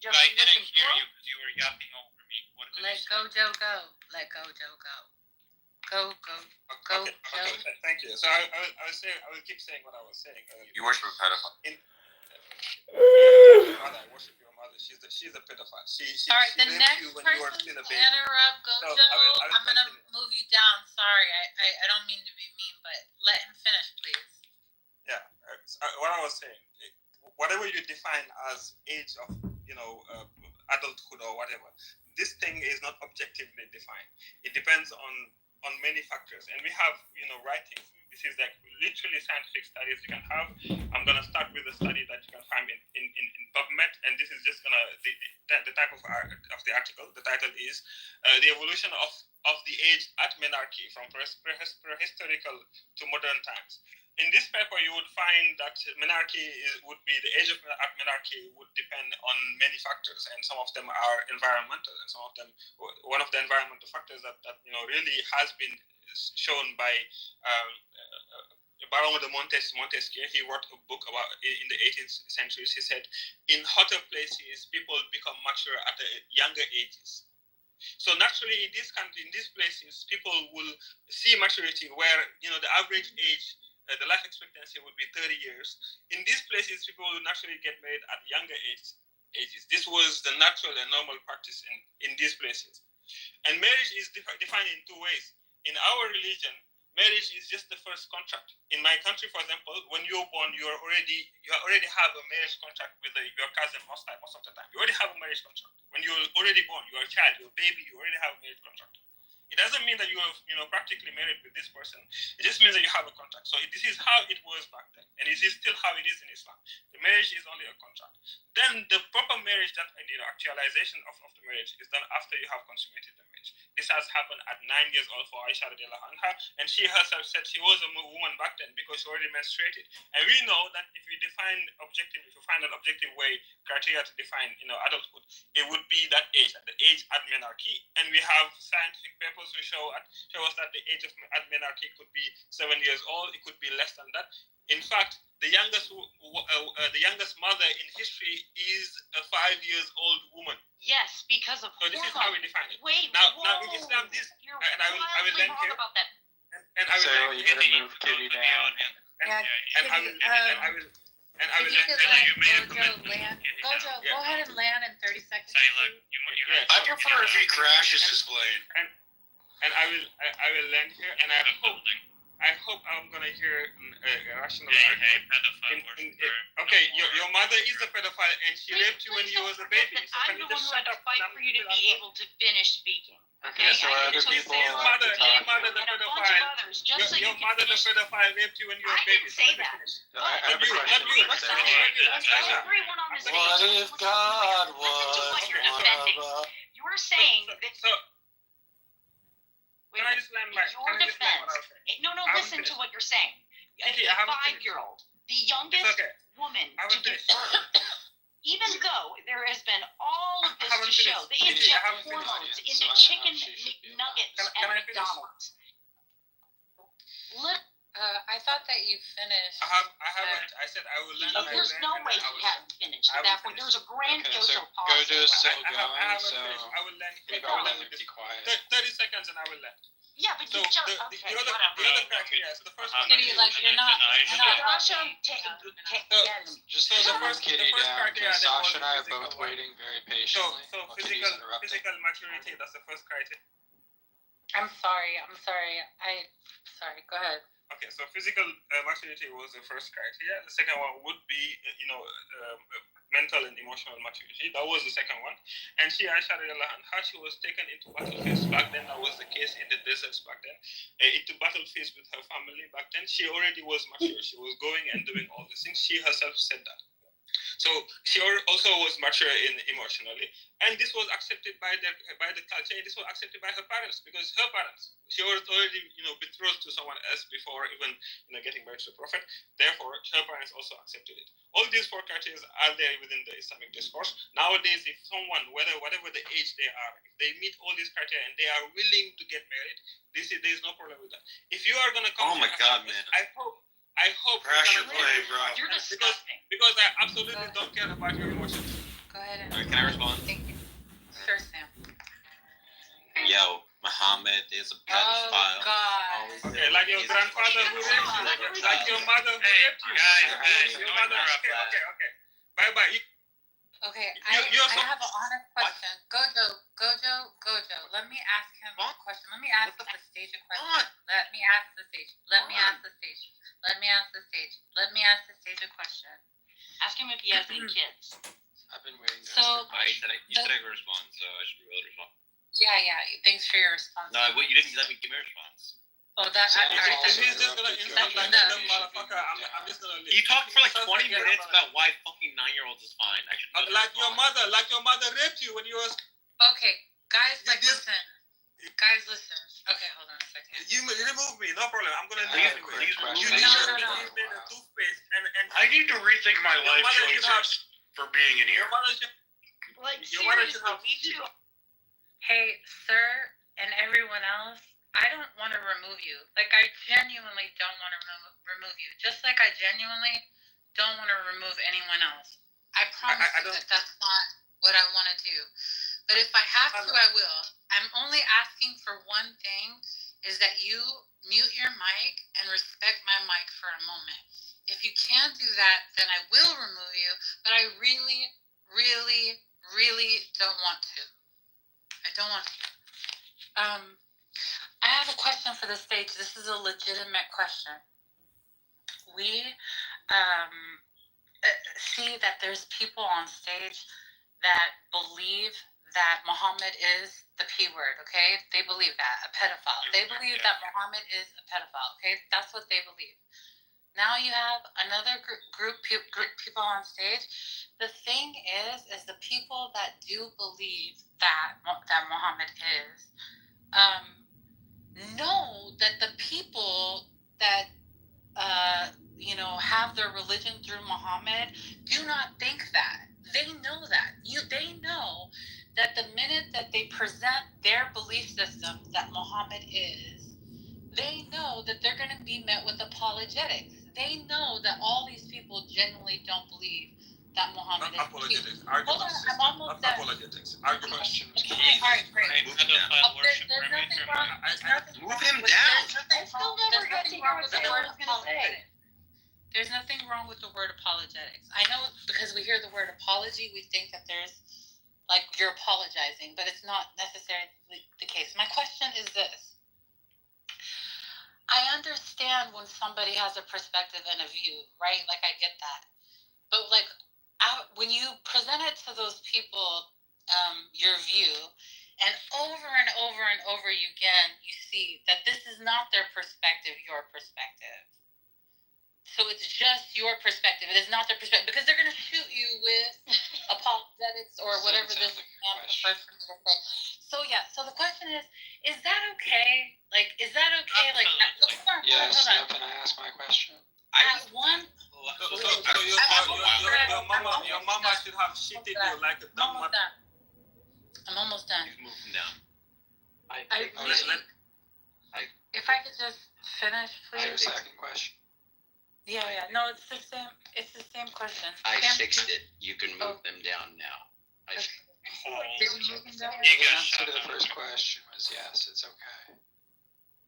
just I didn't listen hear for? you because you were yapping over me. What did Let you go, say? Joe, go. Let go, Joe, go. Go, go. Go, Okay, Joe. thank you. So I will keep saying what I was saying earlier. You worship a pedophile. I worship your mother. She's a pedophile. She All right, she the raped next you when person you were to still a baby. interrupt, go, So, Joe. I will I'm going to continue. move you down. Sorry, I don't mean to be mean, but let him finish, please. Yeah, what I was saying, whatever you define as age of, adulthood or whatever, this thing is not objectively defined. It depends on many factors, and we have writings. This is like literally scientific studies you can have. I'm gonna start with a study that you can find in PubMed, and this is just gonna the type of the article. The title is the evolution of the age at menarche from prehistorical to modern times. In this paper, you would find that menarche would be the age of menarche would depend on many factors, and some of them are environmental, and some of them, one of the environmental factors that really has been shown by Baron de Montesquieu. He wrote a book about in the 18th century. He said, in hotter places, people become mature at younger ages. So naturally, in this country, in these places, people will see maturity where the average age. The life expectancy would be 30 years. In these places, people will naturally get married at younger ages. This was the natural and normal practice in these places. And marriage is defined in two ways. In our religion, marriage is just the first contract. In my country, for example, when you're born, you already have a marriage contract with your cousin most of the time. You already have a marriage contract. When you're already born, you're a child, you're a baby, you already have a marriage contract. It doesn't mean that you are practically married with this person. It just means that you have a contract. So this is how it was back then, and it is still how it is in Islam. The marriage is only a contract. Then the proper marriage, that actualization of the marriage, is done after you have consummated the marriage. This has happened at 9 years old for Aisha radiallahu anha, and she herself said she was a woman back then because she already menstruated. And we know that if you find an objective way criteria to define adulthood, it would be that age, the age at menarche, and we have scientific papers who show us that the age of at menarche could be 7 years old. It could be less than that. In fact, the youngest mother in history is a 5 years old woman. Yes, because of so this is how we define it. Wait, now in Islam, you're and I will end here. About that. And I will Sarah, you better move Kitty down. And I will Go, Joe. Go ahead and land in 30 seconds. Say, look, I prefer if he crashes his plane. And I will land here, and I hope I'm gonna hear a rational argument. Okay, your mother is a pedophile, and she raped you when you was a baby. So I'm the one who had to fight for you to be able to finish speaking. Okay, so other people your mother the pedophile. Your mother the pedophile raped you when you were a baby. I didn't say that. I have a question for Sarah. Everyone on this What if God was one of us? You're saying that. So, can I just land my? Your defense. No, listen to what you're saying. A 5-year-old, the youngest woman to give birth. Even though there has been all of this to show, they inject hormones into chicken nuggets at McDonald's. I thought that you finished. I haven't. I said I will land. There's no way he hasn't finished at that point. There's a grandiose policy. Go to still going, I will land. I will land with this. 30 seconds and I will land. Yeah, but you just the other criteria. So the first one. Kitty, like you're not. Sasha, just move Kitty down. Sasha and I are both waiting very patiently. So physical maturity. That's the first criteria. I'm sorry. Sorry. Go ahead. Okay, so physical maturity was the first criteria. The second one would be, mental and emotional maturity. That was the second one. And she, Aisha radiallahu anha, she was taken into battlefields back then. That was the case in the deserts back then. Into battlefields with her family back then. She already was mature. She was going and doing all these things. She herself said that. So she also was mature emotionally, and this was accepted by the culture. This was accepted by her parents because her parents, she was already betrothed to someone else before even getting married to the Prophet. Therefore, her parents also accepted it. All these 4 criteria are there within the Islamic discourse. Nowadays, if someone, whatever the age they are, if they meet all these criteria and they are willing to get married, there is no problem with that. If you are gonna come, oh my God, man! I hope crash your plane, bro. You're disgusting. Because I absolutely don't care about your emotions. Go ahead and. Alright, can I respond? Thank you. Sure, Sam. Yo, Muhammad is a pedophile. Oh God. Okay, like your grandfather who raped you, like your mother who raped you. Guys, Your don't mother. interrupt that. Okay. Bye. Okay, You're I have an honest question. Gojo. Let me ask him a question. Let me ask the stage a question. Let me ask the stage a question. Ask him if he has any kids. I've been waiting. So, You said I could respond, so I should be able to respond. yeah. Thanks for your response. No, you didn't let me give me a response. Oh, that. So All right. If he's just gonna insult like that motherfucker, I'm just gonna leave. You talked for like 20 minutes about why fucking 9-year-olds is fine. I should like your mother raped you when you was. Okay, guys, listen. Okay, hold on a second. You remove me, no problem. I'm gonna Please, leave anyway. please You remove me. need to made a toothpaste and I need to rethink my Your life mother should choices for being in here. your mother should. Like, Your mother should seriously, have. we do. Hey, sir, and everyone else, I don't want to remove you. Like, I genuinely don't want to remove you. Just like I genuinely don't want to remove anyone else. I promise you that that's not what I want to do. But if I have to, I will. I'm only asking for one thing, is that you mute your mic and respect my mic for a moment. If you can't do that, then I will remove you, but I really, really, really don't want to. I don't want to. I have a question for the stage. This is a legitimate question. We see that there's people on stage that believe that Muhammad is the P word, okay? They believe that, a pedophile. They believe that Muhammad is a pedophile, okay? That's what they believe. Now you have another group people on stage. The thing is the people that do believe that Muhammad is, know that the people that have their religion through Muhammad do not think that. They know that. They know that the minute that they present their belief system that Muhammad is, they know that they're going to be met with apologetics. They know that all these people genuinely don't believe that Muhammad is. Apologetics. Hold on, I'm almost done. Apologetics. Arguments. All right, great. Move him down. I still never got to hear what the word was going to say. There's nothing wrong with the word apologetics. I know because we hear the word apology, we think that there's, like, you're apologizing, but it's not necessarily the case. My question is this. I understand when somebody has a perspective and a view, right? Like, I get that. But, like, when you present it to those people, your view, and over again, you see that this is not their perspective, your perspective. So it's just your perspective. It is not their perspective. Because they're going to shoot you with apologetics or whatever this man prefers for me to say. So, yeah. So the question is that okay? Like, is that okay? Like, Yes, can I ask my question? Your mama should have shitted you like a dumb mother. I'm almost done. Just move him down. If I could just finish, I have a please. second question. Yeah. No, it's the same. It's the same question. I fixed it. You can move them down now. Did you move him down? You The gotta answer shut to the up. first question was yes, it's okay.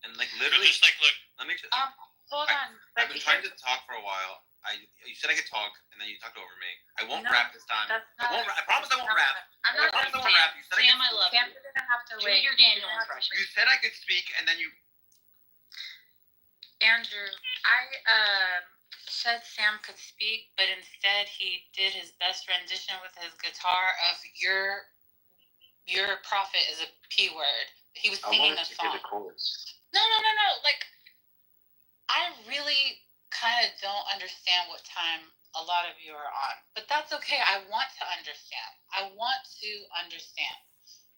And like literally, Just like, look, let me just. Hold on. I've been trying to talk for a while. You said I could talk, and then you talked over me. I won't No, rap this time. That's I not. won't. I promise I won't rap. I'm I not promise I gonna won't rap. You said Sam, I love Sam, you. you're gonna have to Do wait. your Daniel impression. You said I could speak, and then you. Andrew, I said Sam could speak, but instead he did his best rendition with his guitar of your prophet is a P word. He was singing a song. No. Like, I really kind of don't understand what time a lot of you are on, but that's okay. I want to understand.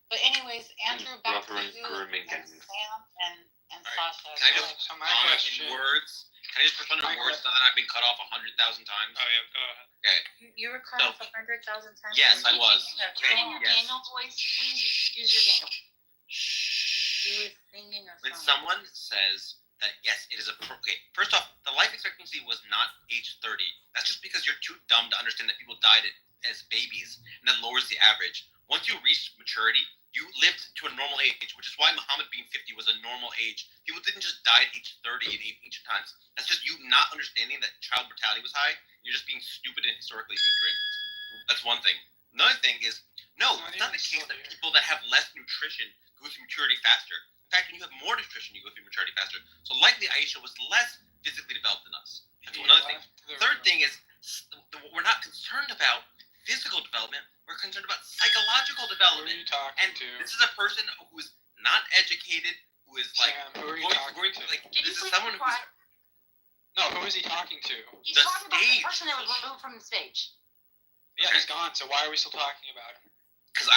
But anyways, Andrew, back to you and Sam and Sasha. Can I just So my question. in words? Can I just respond in words now that I've been cut off 100,000 times? oh yeah, go ahead. You were cut off 100,000 times. Yes, I was. Can you in your Daniel voice, please use your Daniel. You were singing a song. When someone says that yes, it is okay. First off, the life expectancy was not age 30. That's just because you're too dumb to understand that people died at as babies, and that lowers the average. Once you reach maturity, you lived to a normal age, which is why Muhammad being 50 was a normal age. People didn't just die at age 30 in ancient times. That's just you not understanding that child mortality was high. You're just being stupid and historically ignorant. That's one thing. Another thing is, no, it's not the case that people that have less nutrition go through maturity faster. In fact, when you have more nutrition, you go through maturity faster. So likely Aisha was less physically developed than us. That's another thing. Third thing is, we're not concerned about physical development. We're concerned about psychological development. Who are you talking and to? this is a person who is not educated, who is like Sam, who are you talking to? like this is someone who's No, who is he talking to? He's the talking about the stage. person that was removed from the stage. Yeah, he's gone. So why are we still talking about him? because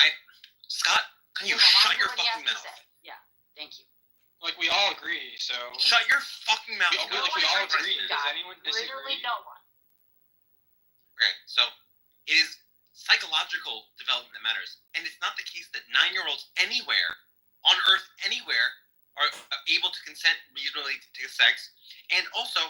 Scott, can you No, I shut hear your what he has fucking to mouth? say. Yeah, thank you. Like we all agree. So Shut your fucking mouth. we, No like, we one all agrees, agree. Does guys. anyone disagree? Literally no one. Okay, so it is psychological development that matters, and it's not the case that 9-year-olds anywhere on Earth, anywhere, are able to consent reasonably to sex. And also,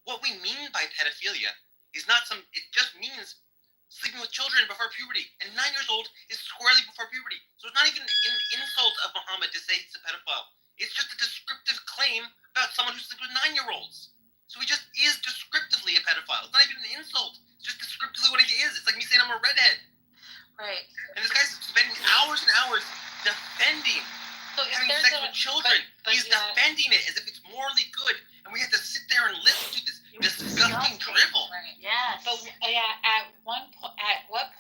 what we mean by pedophilia is not some. It just means sleeping with children before puberty, and 9 years old is squarely before puberty. So it's not even an insult of Muhammad to say he's a pedophile. It's just a descriptive claim about someone who sleeps with 9-year-olds. So he just is descriptively a pedophile. It's not even an insult. It's just descriptively what he is. It's like me saying I'm a redhead. Right. And this guy's spending hours and hours defending So if having there's sex a, with children. but He's yeah. defending it as if it's morally good. And we have to sit there and listen to this disgusting drivel. Right. Yes. But yeah, at what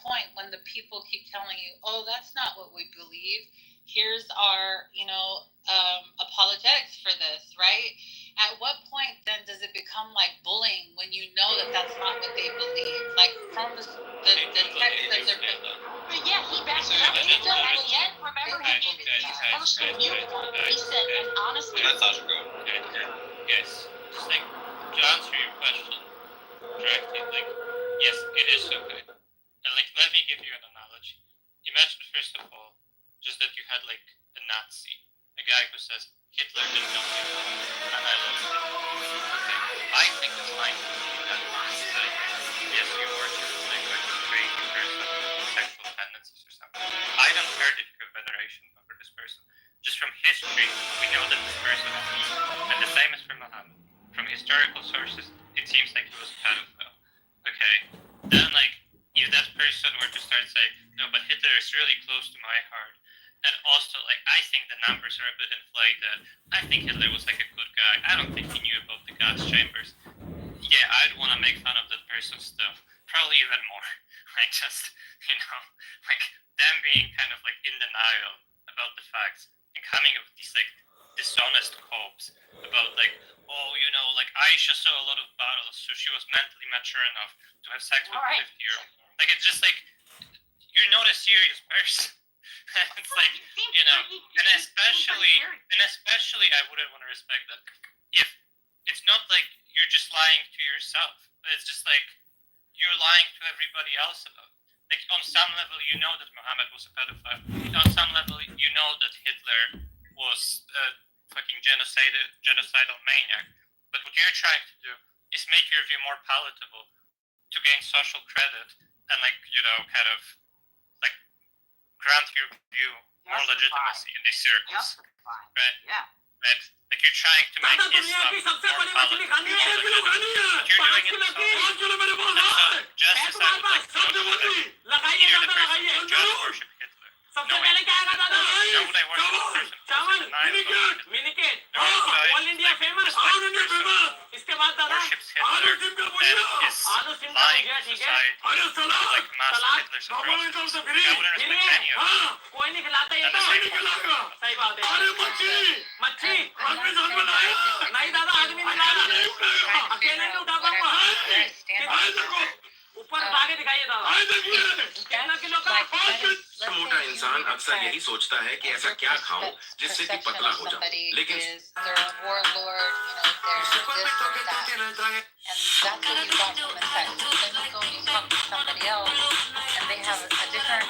point when the people keep telling you, "Oh, that's not what we believe. Here's our, apologetics for this," right? At what point then does it become like bullying when you know that that's not what they believe? Like from the text that they're. But yeah, he backed it up. He still at the end, remember, he gave it his personal viewpoint. He said, and honestly, Let Sasha go. Yes, just like to answer your question directly, like yes, it is okay. And like let me give you an analogy. Imagine first of all, just that you had like a Nazi, a guy who says Hitler did nothing wrong, and I love Hitler. Okay, I think it's fine to believe that. Like, yes, you worship like a crazy person with sexual tendencies or something. I don't care if you have veneration for this person. Just from history, we know that this person is evil. And the same is for Muhammad. From historical sources, it seems like he was a pedophile. Okay, then like, if that person were to start saying, no, but Hitler is really close to my heart, and also like, I think the numbers are a bit inflated, I think Hitler was like a good guy, I don't think he knew about the gas chambers, yeah, I'd want to make fun of that person's stuff, probably even more, like just, like them being kind of like in denial about the facts, and coming up with these like dishonest hopes about like, oh, like Aisha saw a lot of battles, so she was mentally mature enough to have sex with a 50-year-old. Like it's just like you're not a serious person. It's like and especially I wouldn't want to respect that if it's not like you're just lying to yourself, but it's just like you're lying to everybody else about it. Like on some level you know that Muhammad was a pedophile. On some level you know that Hitler was a fucking genocidal maniac. But what you're trying to do is make your view more palatable to gain social credit and kind of like grant your view more legitimacy in these circles. Right? Yeah. Right? Like you're trying to make Islam more palatable. But you're doing it in so just as I would like to go to either the person who just worship Hitler. No, what I worship the person who denies all India famous इसके बाद दादा worships Hitler and is lying to society like massive Hitler's atrocities. I wouldn't respect any of it. कोई नहीं खिलाता ये तो सही बात है अरे मच्छी आदमी जान में लाया नहीं दादा आदमी नहीं लाया अकेले नहीं उठा पाऊंगा ऊपर आगे दिखाइए दादा कहना किलो का मोटा इंसान अक्सर यही सोचता है कि ऐसा क्या खाऊं जिससे कि पतला हो जाऊं, लेकिन and that's what you got from the text. Then you go and you talk to somebody else, and they have a different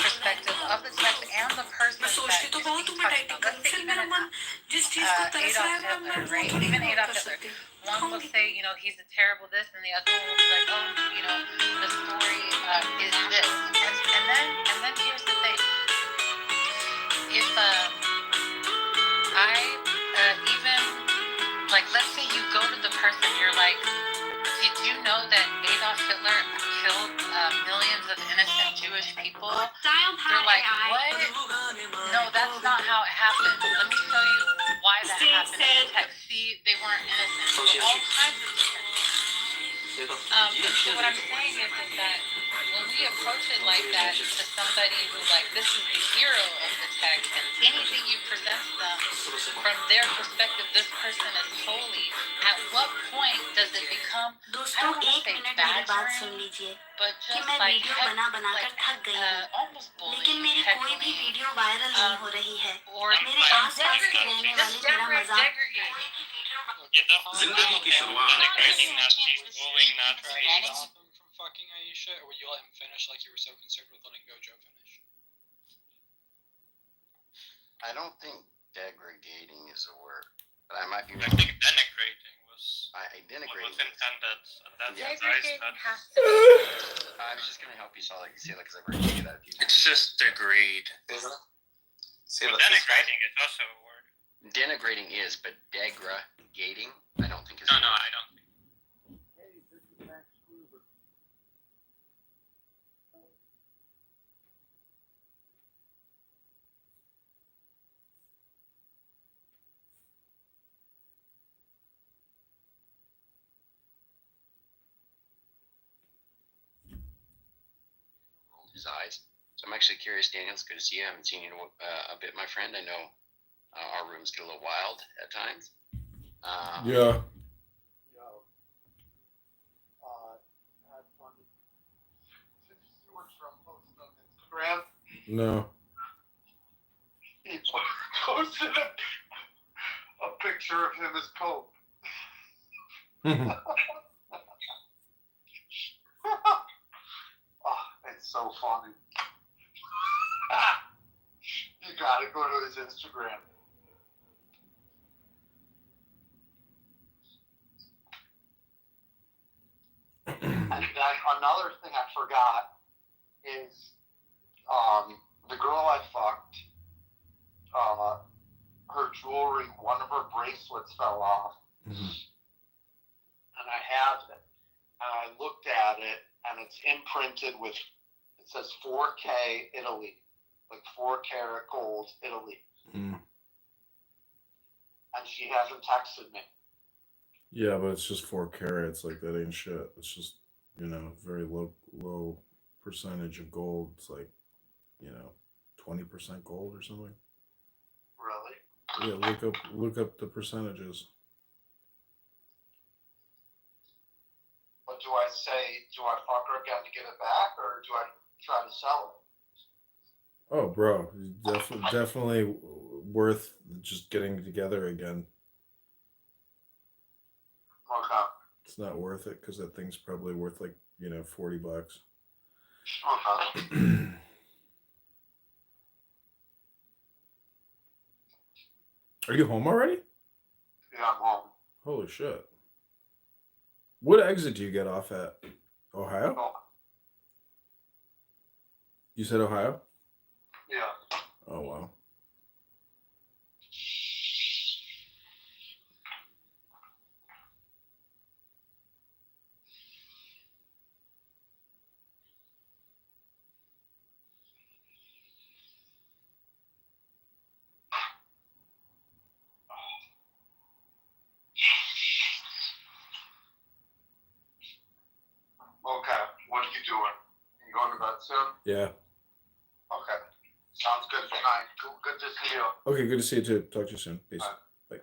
perspective of the text and the person that is being talked about. Let's say even Adolf Hitler, right? Even Adolf Hitler. one will say, you know, he's a terrible this, and the other one will be like, oh, you know, the story is this. And then here's the thing. If I even, like, let's say you go to the person, you're like, did you know that Adolf Hitler killed millions of innocent Jewish people? They're like, what? No, that's not how it happened. Let me show you why that happened in the text. See, they weren't innocent. So all kinds of different things. So what I'm saying is that when we approach it like that to somebody who, like, this is the hero of the text, and anything you present to them from their perspective, this person is holy, at what point does it become, I don't want to say badgering, but just like, almost bullying, heckling, or degrading. जिंदगी की शुरुआत Degrading Nazis, bullying Nazis. From fucking Aisha, or will you let him finish like you were so concerned with letting Gojo finish? I don't think degrading is a word, but I might be I wrong. think denigrating was Denigrating. intended. And that's Degrading that's has to be. I was just gonna help you say that because I've heard you say that a few times. It's just degrade. denigrating is also a word. Denigrating is, but degradating, I don't think is. No, I don't think. Rolled his eyes. So I'm actually curious, Daniel. It's good to see you. I haven't seen you in a bit, my friend. I know our rooms get a little wild at times. Yeah. Had fun. Did you see what Trump posted on Instagram? No. He posted a picture of him as Pope. Oh, it's so funny. You gotta go to his Instagram. And then another thing I forgot is the girl I fucked, her jewelry, one of her bracelets fell off. And I have it. And I looked at it, and it's imprinted with, it says 4K Italy, like 4 karat gold Italy. And she hasn't texted me. Yeah, but it's just 4 carats. Like, that ain't shit. It's just, you know, very low percentage of gold. It's like, you know, 20% gold or something. Really? Yeah, look up the percentages. But do I fuck her again to get it back, or do I try to sell it? Oh, bro, definitely worth just getting together again. Okay. It's not worth it because that thing's probably worth like, you know, $40. Okay. Are you home already? Yeah, I'm home. Holy shit. What exit do you get off at? Ohio? Oh. You said Ohio? Yeah. Oh, wow. Okay. What are you doing? You going to bed soon? Yeah. Okay. Sounds good. Good night. Good to see you. Okay, good to see you too. Talk to you soon. Peace. Bye. Bye.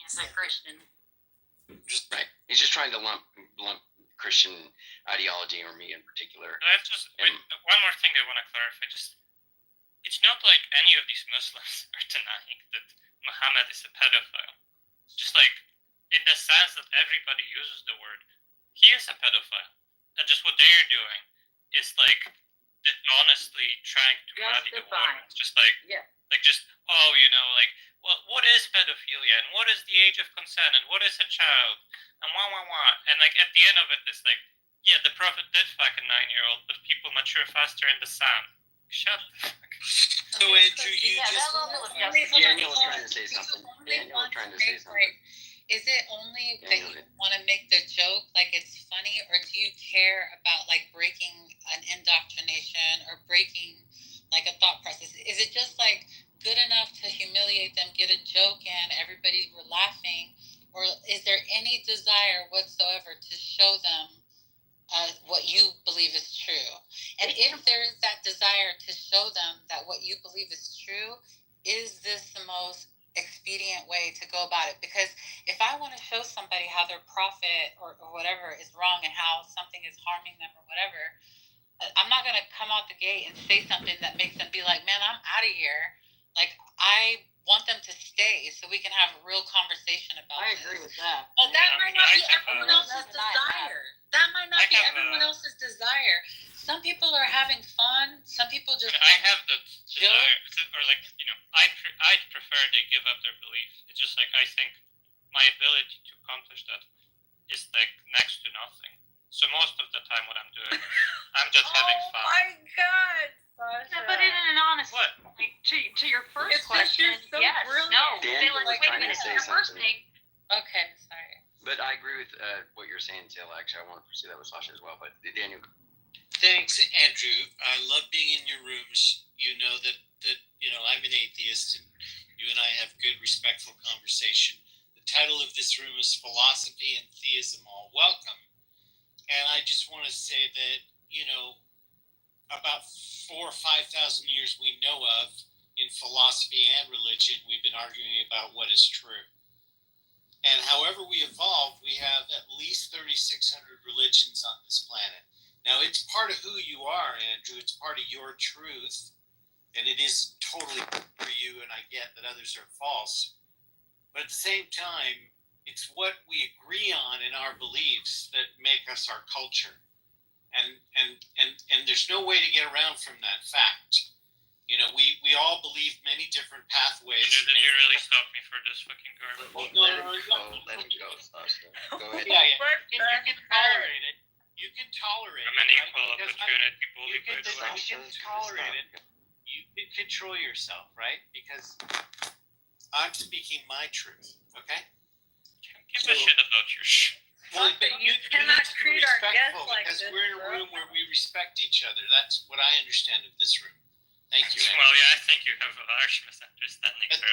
As a Christian. Right. He's just trying to lump Christian ideology, or me in particular. I just one more thing I want to clarify. Just, it's not like any of these Muslims are denying that Muhammad is a pedophile. Just like, in the sense that everybody uses the word, he is a pedophile. And just what they're doing is like honestly trying to muddy the water. It's just like, like just, oh, you know, like, well, what is pedophilia, and what is the age of consent, and what is a child, and and like at the end of it, it's like, yeah, the prophet did fuck a 9-year-old, but people mature faster in the sun. Shut the fuck up. So Andrew, you Yeah, just that level of Daniel was justice. trying to say something. Daniel was trying to say something. Is it only that Daniel you did. want to make the joke like it's funny, or do you care about like breaking an indoctrination or breaking like a thought process? Is it just like good enough to humiliate them, get a joke in, everybody were laughing, or is there any desire whatsoever to show them what you believe is true? And if there is that desire to show them that what you believe is true, is this the most expedient way to go about it? Because if I want to show somebody how their prophet or whatever is wrong and how something is harming them or whatever, I'm not going to come out the gate and say something that makes them be like, man, I'm out of here. Like, I want them to stay so we can have a real conversation about I this. agree with that. Well, that Yeah, might not be I everyone have, else's Deny that. desire. That might not I be have, everyone else's desire. Some people are having fun. Some people just. I have the desire, or like, I'd prefer they give up their belief. It's just like, I think my ability to accomplish that is like next to nothing. So most of the time what I'm doing, I'm just having fun. Oh my God, Sasha. Yeah, but in an honest, What? like, to your first It's just question, you're so yes, brilliant. no. Daniel Say, was wait a trying to minute, say your first something. thing. Okay, sorry. But I agree with what you're saying, Taylor. Actually, I want to pursue that with Sasha as well. But Daniel, Thanks, Andrew. I love being in your rooms. You know that I'm an atheist, and you and I have good, respectful conversation. The title of this room is Philosophy and Theism All Welcome. And I just want to say that, about 4,000 or 5,000 years we know of in philosophy and religion, we've been arguing about what is true. And however we evolve, we have at least 3,600 religions on this planet. Now, it's part of who you are, Andrew. It's part of your truth. And it is totally for you, and I get that others are false. But at the same time, it's what we agree on in our beliefs that make us our culture. And there's no way to get around from that fact. We all believe many different pathways. Did you really stop me for this fucking garbage? let him go, Sasha. Go ahead. Yeah. You can tolerate it. You can tolerate it. I'm an equal opportunity bully, by the way. You can tolerate it. You can control yourself, right? Because I'm speaking my truth, okay? Give a shit about your shit. Well, but You cannot treat our guests like because this, we're in a room where we respect each other. That's what I understand of this room. Thank you, Andrew. Well, yeah, I think you have a large misunderstanding, sir.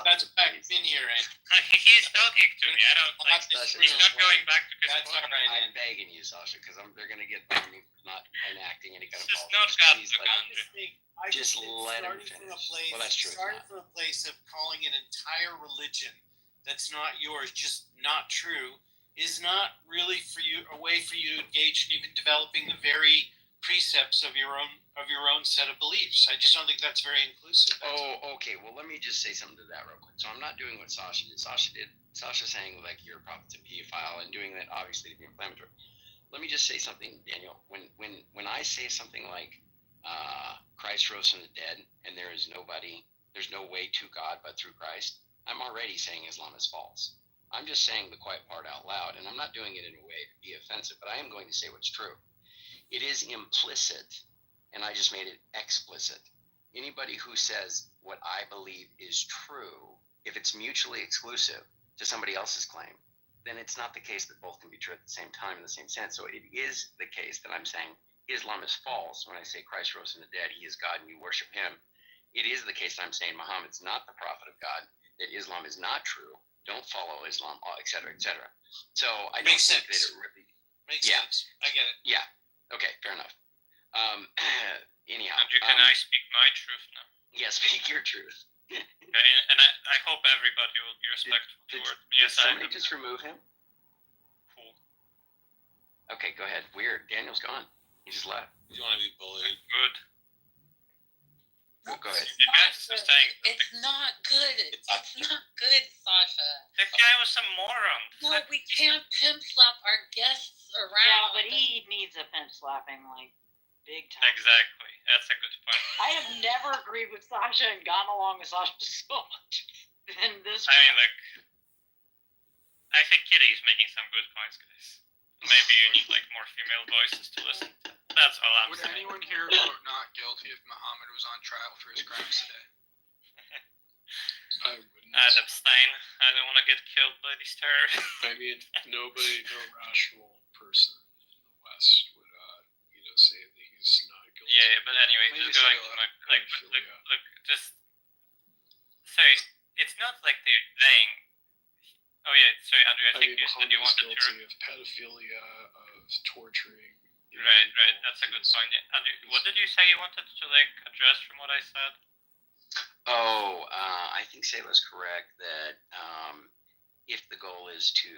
That's why I've been here, Andrew. He's talking to me. I don't like this. Sasha, He's not going back to his That's point. all right, I'm Andrew. begging you, Sasha, because they're going to get by me for not enacting any kind of This is policy. not Please God, let him- I Just think let him starting from a finish. place, Well, that's true, it's starting not. from a place of calling an entire religion that's not yours just not true is not really a way for you to engage in even developing the very precepts of your own set of beliefs. I just don't think that's very inclusive. Oh, okay. Well, let me just say something to that real quick. So I'm not doing what Sasha did. Sasha's saying like you're a prophet's a pedophile and doing that obviously to be inflammatory. Let me just say something, Daniel. When I say something like Christ rose from the dead and there's no way to God but through Christ, I'm already saying Islam is false. I'm just saying the quiet part out loud, and I'm not doing it in a way to be offensive, but I am going to say what's true. It is implicit, and I just made it explicit. Anybody who says what I believe is true, if it's mutually exclusive to somebody else's claim, then it's not the case that both can be true at the same time in the same sense. So it is the case that I'm saying Islam is false. When I say Christ rose from the dead, he is God and you worship him. It is the case that I'm saying Muhammad's not the prophet of God, that Islam is not true. Don't follow Islam, et cetera, et cetera. So I don't think that it really Makes Yeah. sense. I get it. Yeah. Okay, fair enough. Anyhow. Andrew, can I speak my truth now? Yeah, speak your truth. Okay, and I hope everybody will be respectful toward me Did as I somebody am. just remove him? Cool. Okay, go ahead. Weird. Daniel's gone. He just left. You want to be bullied? Good. Go ahead. You guys are saying that It's not good. It's not good, Sasha. the guy was a moron. No, we can't pimp slap our guests around. Yeah, but he needs a pimp slapping. Like, Big time. Exactly. That's a good point. I have never agreed with Sasha and gotten along with Sasha so much than this I mean, one. like, I think Kitty's making some good points, guys. Maybe you need like more female voices to listen to. That's all I'm Would saying. anyone here vote not guilty if Muhammad was on trial for his crimes today? I wouldn't. I'd abstain. I don't want to get killed by these terrorists. I mean, nobody, no rational person in the West would, say that he's not guilty. Yeah, but anyway, Maybe just going to my, like, look, just sorry, it's not like they're saying. Oh yeah, sorry, Andrew. I think you said you wanted to. Guilty of pedophilia, of torturing. Right. That's a good point. Andrew, what did you say you wanted to like address from what I said? I think Sayla's correct that if the goal is to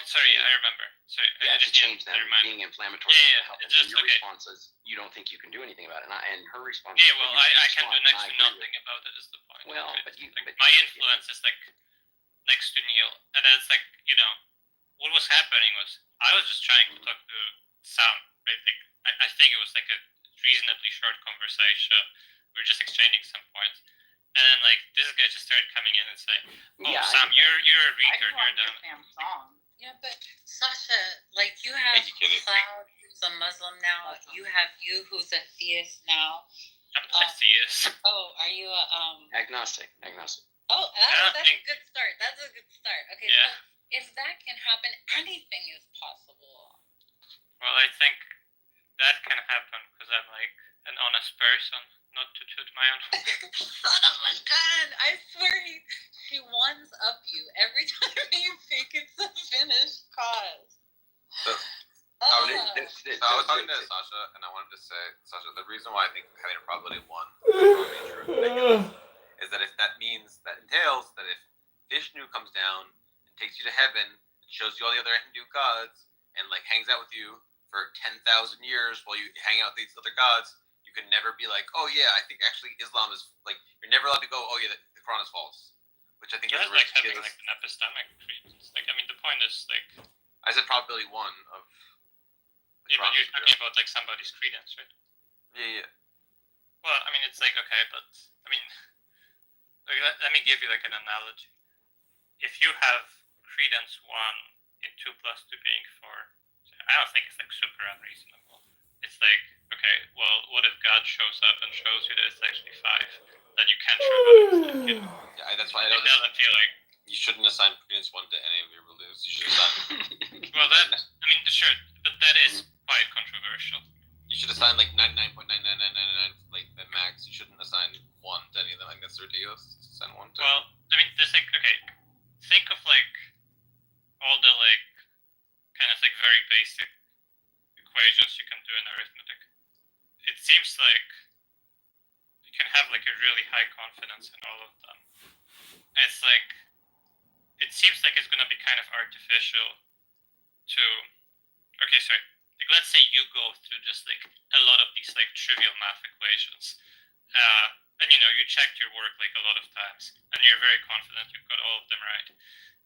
Sorry, I remember. Sorry, to change them being inflammatory, your response is you don't think you can do anything about it, and her response. Yeah, well, I can do next to nothing about it. Is the point? Well, right? but my influence is like next to nil, and it's like what was happening was I was just trying to talk to Sam. Right? Like I think it was like a reasonably short conversation. We were just exchanging some points. And then, like, this guy just started coming in and saying, Sam, you're a retard, you're dumb. Song. Yeah, but Sasha, like, you have Cloud, who's a Muslim now. You have you, who's a theist now. I'm not a theist. Oh, are you a agnostic? Oh, that's a good start. That's a good start. Okay, yeah. So if that can happen, anything is possible. Well, I think that can happen because I'm, like, an honest person. Not to toot my own. Son of a gun! I swear she ones up you every time you think it's a finished cause. I was talking to Sasha, and I wanted to say, Sasha, the reason why I think having a probability of 1 is that if that means that entails that if Vishnu comes down and takes you to heaven and shows you all the other Hindu gods and like hangs out with you for 10,000 years while you hang out with these other gods. You can never be like, oh yeah, I think actually Islam is like you're never allowed to go, oh yeah, the Quran is false, which I think is like having like an epistemic credence. Like I mean, the point is like I said probability 1 of. Yeah, but you're talking about like somebody's credence, right? Yeah. Well, I mean, it's like okay, but I mean, like, let me give you like an analogy. If you have credence 1 and 2 plus 2 being 4, I don't think it's like super unreasonable. It's like. Okay, well, what if God shows up and shows you that it's actually 5? Then you can't prove it. Yeah, that's why I don't. It doesn't feel like you shouldn't assign credence 1 to any of your beliefs. You should assign. Well, I mean, sure, but that is quite controversial. You should assign like 99.9999 like at max. You shouldn't assign 1 to any of them. Like that's ridiculous. Assign 1 to. Well, I mean, there's like think of like all the like kind of like very basic equations you can do in arithmetic. It seems like you can have like a really high confidence in all of them. It's like it seems like it's gonna be kind of artificial to like let's say you go through just like a lot of these like trivial math equations. And you checked your work like a lot of times and you're very confident you've got all of them right.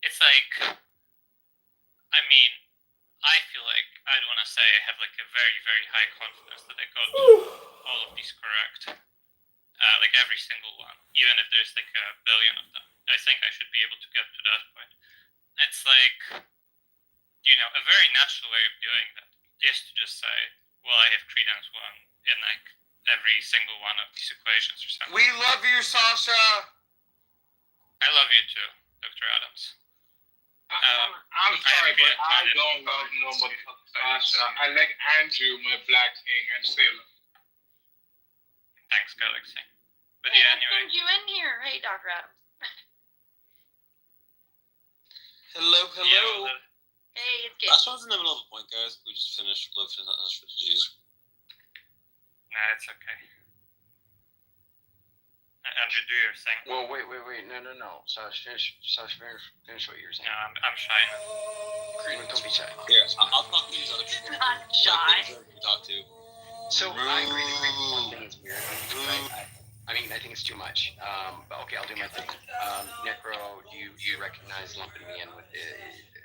It's like I mean I feel like I'd want to say I have like a very, very high confidence that I got all of these correct. Like every single one. Even if there's like a billion of them. I think I should be able to get to that point. It's like, a very natural way of doing that is to just say, well, I have credence 1 in like every single one of these equations or something. We love you, Sasha! I love you too, Dr. Adams. I'm sorry, but I don't love no motherfucker Sasha. I like Andrew, my black king, and Sailor. Thanks, Galaxy. But yeah, anyway. You in here? Hey, Dr. Adams. Hello. Yeah, well, hey, it's good. Last one's in the middle of a point, guys. We just finished Love Strategies. Nah, it's okay. Andrew, do your thing. Well, wait. No. Sasha, finish what you're saying. No, I'm shy. Don't be shy. Here, I'll talk to these other people. Not shy. Talk to. So I agree that one thing is weird. Right? I think it's too much. But okay, I'll do my thing. Necro, do you recognize lumping me in with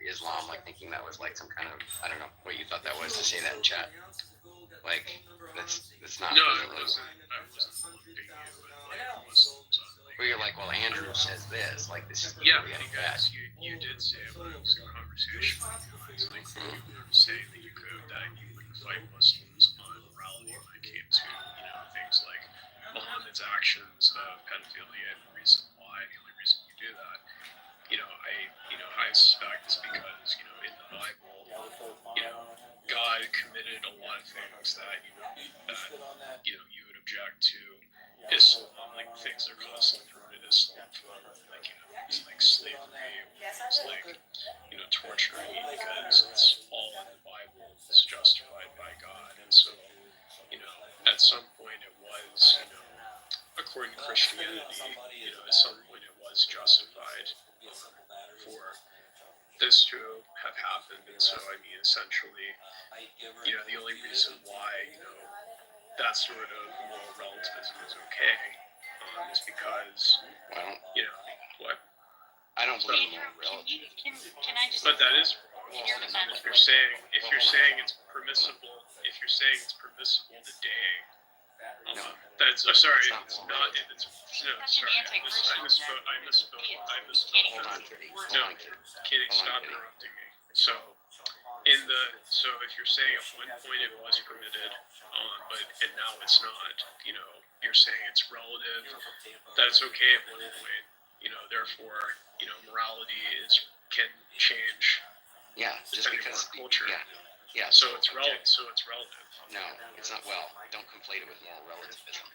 Islam, like thinking that was like some kind of, I don't know what you thought that was to say that in chat. Like, that's It's not. No, doesn't I really- wasn't lumping you in like Muslims. Where you're like, well, Andrew says this, like this is Yeah, really because you did say when I was in conversation with you guys, like you were saying that you would fight Muslims on morality when it came to things like Muhammad's actions, pedophilia, and the reason why, the only reason you do that, I suspect is because in the Bible, God committed a lot of things that you would object to Islam, like things that are constantly thrown in Islam, like things like slavery, things like torturing, because it's all in the Bible. It's justified by God, and so at some point it was according to Christianity, at some point it was justified for this to have happened, and so essentially, the only reason why that sort of moral relativism is okay is because what? I don't believe in Andrew, moral relativism. can I just? But that is if you're saying it's permissible, today. That's sorry, it's not. It's no, sorry. I misspoke. Hold on, Kitty. No, Kitty, stop interrupting me. So if you're saying at one point it was permitted, and now it's not, you're saying it's relative, that it's okay at one point, therefore, morality can change. Yeah, just because culture. Yeah. So it's relative. No, it's not. Well, don't conflate it with moral relativism.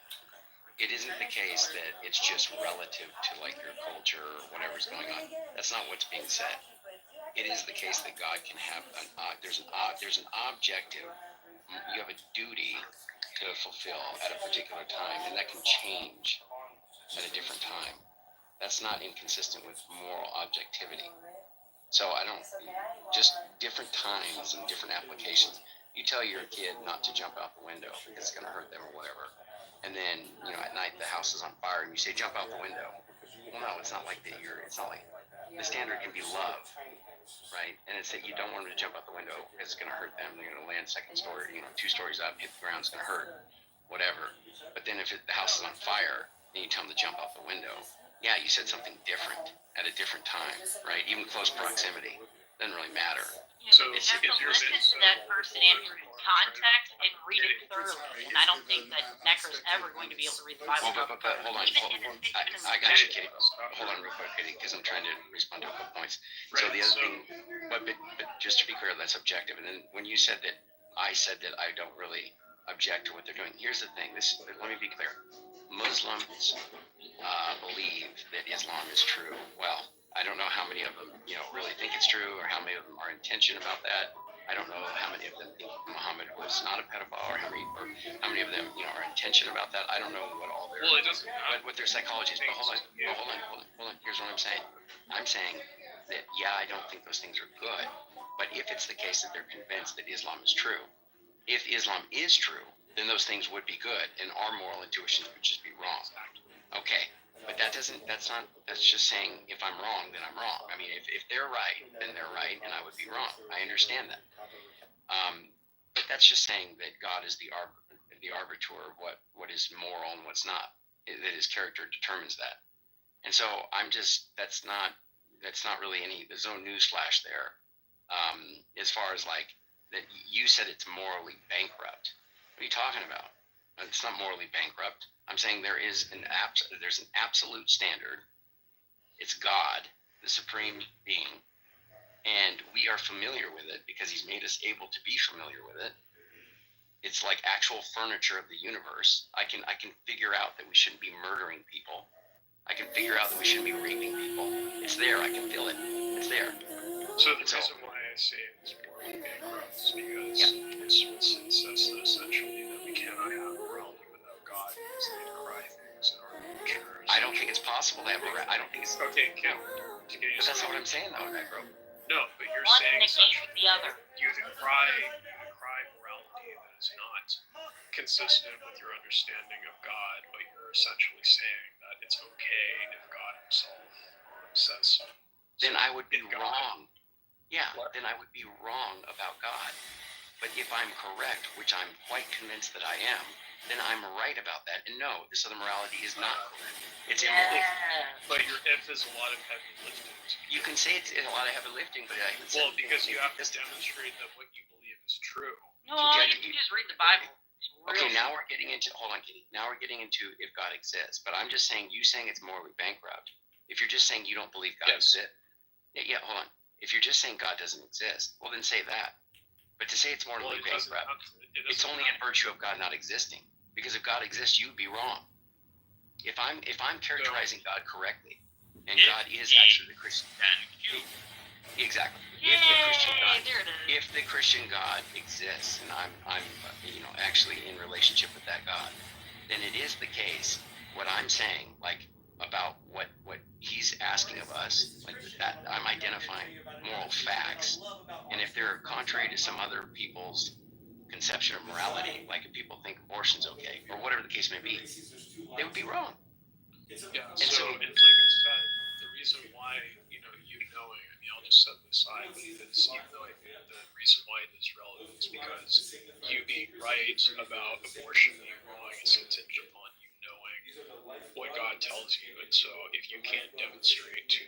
It isn't the case that it's just relative to like your culture or whatever's going on. That's not what's being said. It is the case that God can have there's an objective. You have a duty to fulfill at a particular time, and that can change at a different time. That's not inconsistent with moral objectivity. So I don't, just different times and different applications. You tell your kid not to jump out the window because it's going to hurt them or whatever. And then, at night the house is on fire and you say, jump out the window. Well, no, it's not like that. It's not like, the standard can be love, right? And it's that you don't want them to jump out the window because it's going to hurt them. They're going to land second story, 2 stories up, hit the ground, it's going to hurt, whatever. But then if the house is on fire, then you tell them to jump out the window. Yeah, you said something different at a different time, right? Even close proximity doesn't really matter. So you have to listen to that person, Andrew, in context and read it thoroughly. And I don't think that Necker's ever going to be able to read the Bible. Well, but hold on. I got you, Kitty. Hold on real quick, Kitty, because I'm trying to respond to a couple points. So the other thing, but just to be clear, that's objective. And then when you said that, I said that I don't really object to what they're doing. Here's the thing. Let me be clear. Muslims believe that Islam is true. Well, I don't know how many of them, really think it's true, or how many of them are intention about that. I don't know how many of them think Muhammad was not a pedophile, or how many of them, are intention about that. I don't know what all their what their psychology is. But hold on. Here's what I'm saying. I'm saying that I don't think those things are good. But if it's the case that they're convinced that Islam is true, if Islam is true, then those things would be good, and our moral intuitions would just be wrong. Okay, but that's just saying if I'm wrong, then I'm wrong. I mean, if they're right, then they're right, and I would be wrong. I understand that. But that's just saying that God is the arbiter of what is moral and what's not. That his character determines that. And so that's not really there's no newsflash there. As far as like that, you said it's morally bankrupt. What are you talking about? It's not morally bankrupt. I'm saying there's an absolute standard. It's God, the supreme being, and we are familiar with it because he's made us able to be familiar with it. It's like actual furniture of the universe. I can figure out that we shouldn't be murdering people. I can figure out that we shouldn't be raping people. It's there. I can feel it. It's there. So the reason why I say it's morally bankrupt is because it says that essentially that we cannot have morality without God because they decry things in our culture. I don't think it's possible to have I don't think it's okay. But that's not what I'm saying, though, Necro. No, but you're one saying negates the other. You decry morality that is not consistent with your understanding of God, but you're essentially saying that it's okay if God himself says so. Then I would be wrong. Yeah, then I would be wrong about God. But if I'm correct, which I'm quite convinced that I am, then I'm right about that. And no, the Southern morality is not correct. It's immoral. But your if is a lot of heavy lifting. You can say it's a lot of heavy lifting, but I well, because you have to demonstrate that what you believe is true. No, you can just read the Bible. Okay, now we're getting into, hold on, Kitty. Now we're getting into if God exists. But I'm just saying, you saying it's morally bankrupt. If you're just saying you don't believe God exists. Yeah, hold on. If you're just saying God doesn't exist, well, then say that. But to say it's morally bankrupt, it's only in virtue of God not existing. Because if God exists, you'd be wrong. If I'm characterizing God correctly, and God is actually the Christian God. Exactly. If the Christian God exists, and I'm actually in relationship with that God, then it is the case. What I'm saying, like about what He's asking of us, like that, I'm identifying moral facts, and if they're contrary to some other people's conception of morality, like if people think abortion's okay, or whatever the case may be, they would be wrong. Yeah. So it's like I said, the reason why you knowing, I mean, I'll just set this aside, because even though I think the reason why it is relevant is because you being right about abortion being wrong is contingent upon you knowing what God tells you, and so if you can't demonstrate to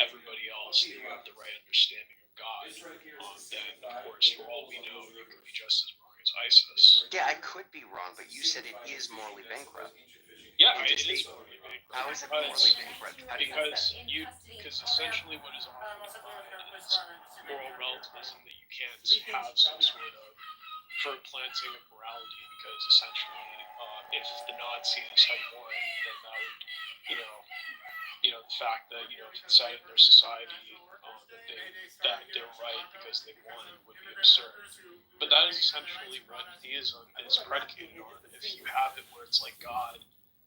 everybody else that you have the right understanding of God, then of course, for all we know, you could be just as wrong as ISIS. Yeah, I could be wrong, but you said it is morally bankrupt. Yeah, it is morally bankrupt. How is it morally bankrupt? Because essentially what is offered is moral relativism, that you can't have some sort of firm planting of morality, because essentially if the Nazis had won, then that would, the fact that, inside of their society that they were right because they won would be absurd. But that is essentially what theism is predicated on. If you have it where it's like God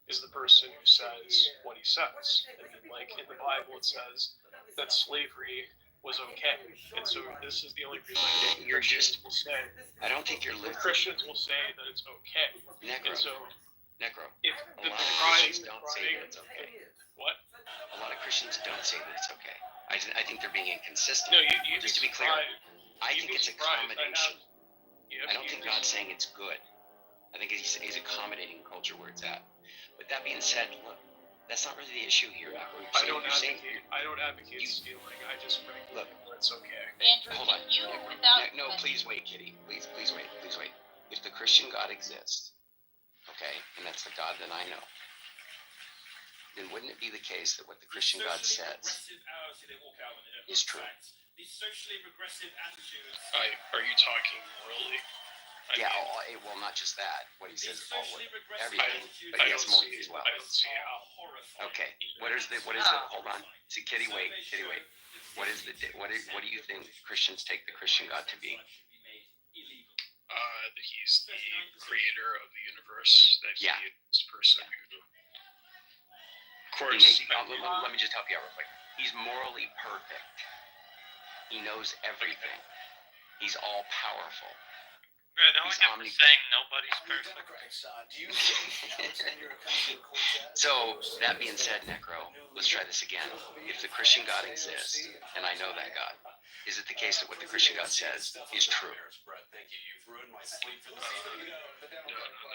is the person who says what he says. And then, like in the Bible, it says that slavery was okay. And so this is the only reason I think Christians will say. I don't think you're listening. Christians will say that it's okay. Necro. And so, if the a lot of Christians don't say that it's okay. What? A lot of Christians don't say that it's okay. I think they're being inconsistent. No, you just to be clear, I think it's accommodation. I don't think God's saying it's good. I think he's accommodating culture where it's at. But that being said, look, that's not really the issue here. I don't advocate stealing. I just think that's okay. Hold on. No, please wait, Kitty. Please wait. If the Christian God exists, okay, and that's the God that I know, then wouldn't it be the case that what the Christian God says is true? Are you talking morally? Well, not just that. What he says, everything, but yes, more as well. I don't see how. Okay. What is the? Hold on. See, Kitty, wait. What do you think Christians take the Christian God to be? That he's the creator of the universe. That he is this person who. Of course. Let me just help you out real quick. He's morally perfect. He knows everything. He's all powerful. Right, now we're saying nobody's perfect. So, that being said, Necro, let's try this again. If the Christian God exists, and I know that God, is it the case that what the Christian God says is true? No, not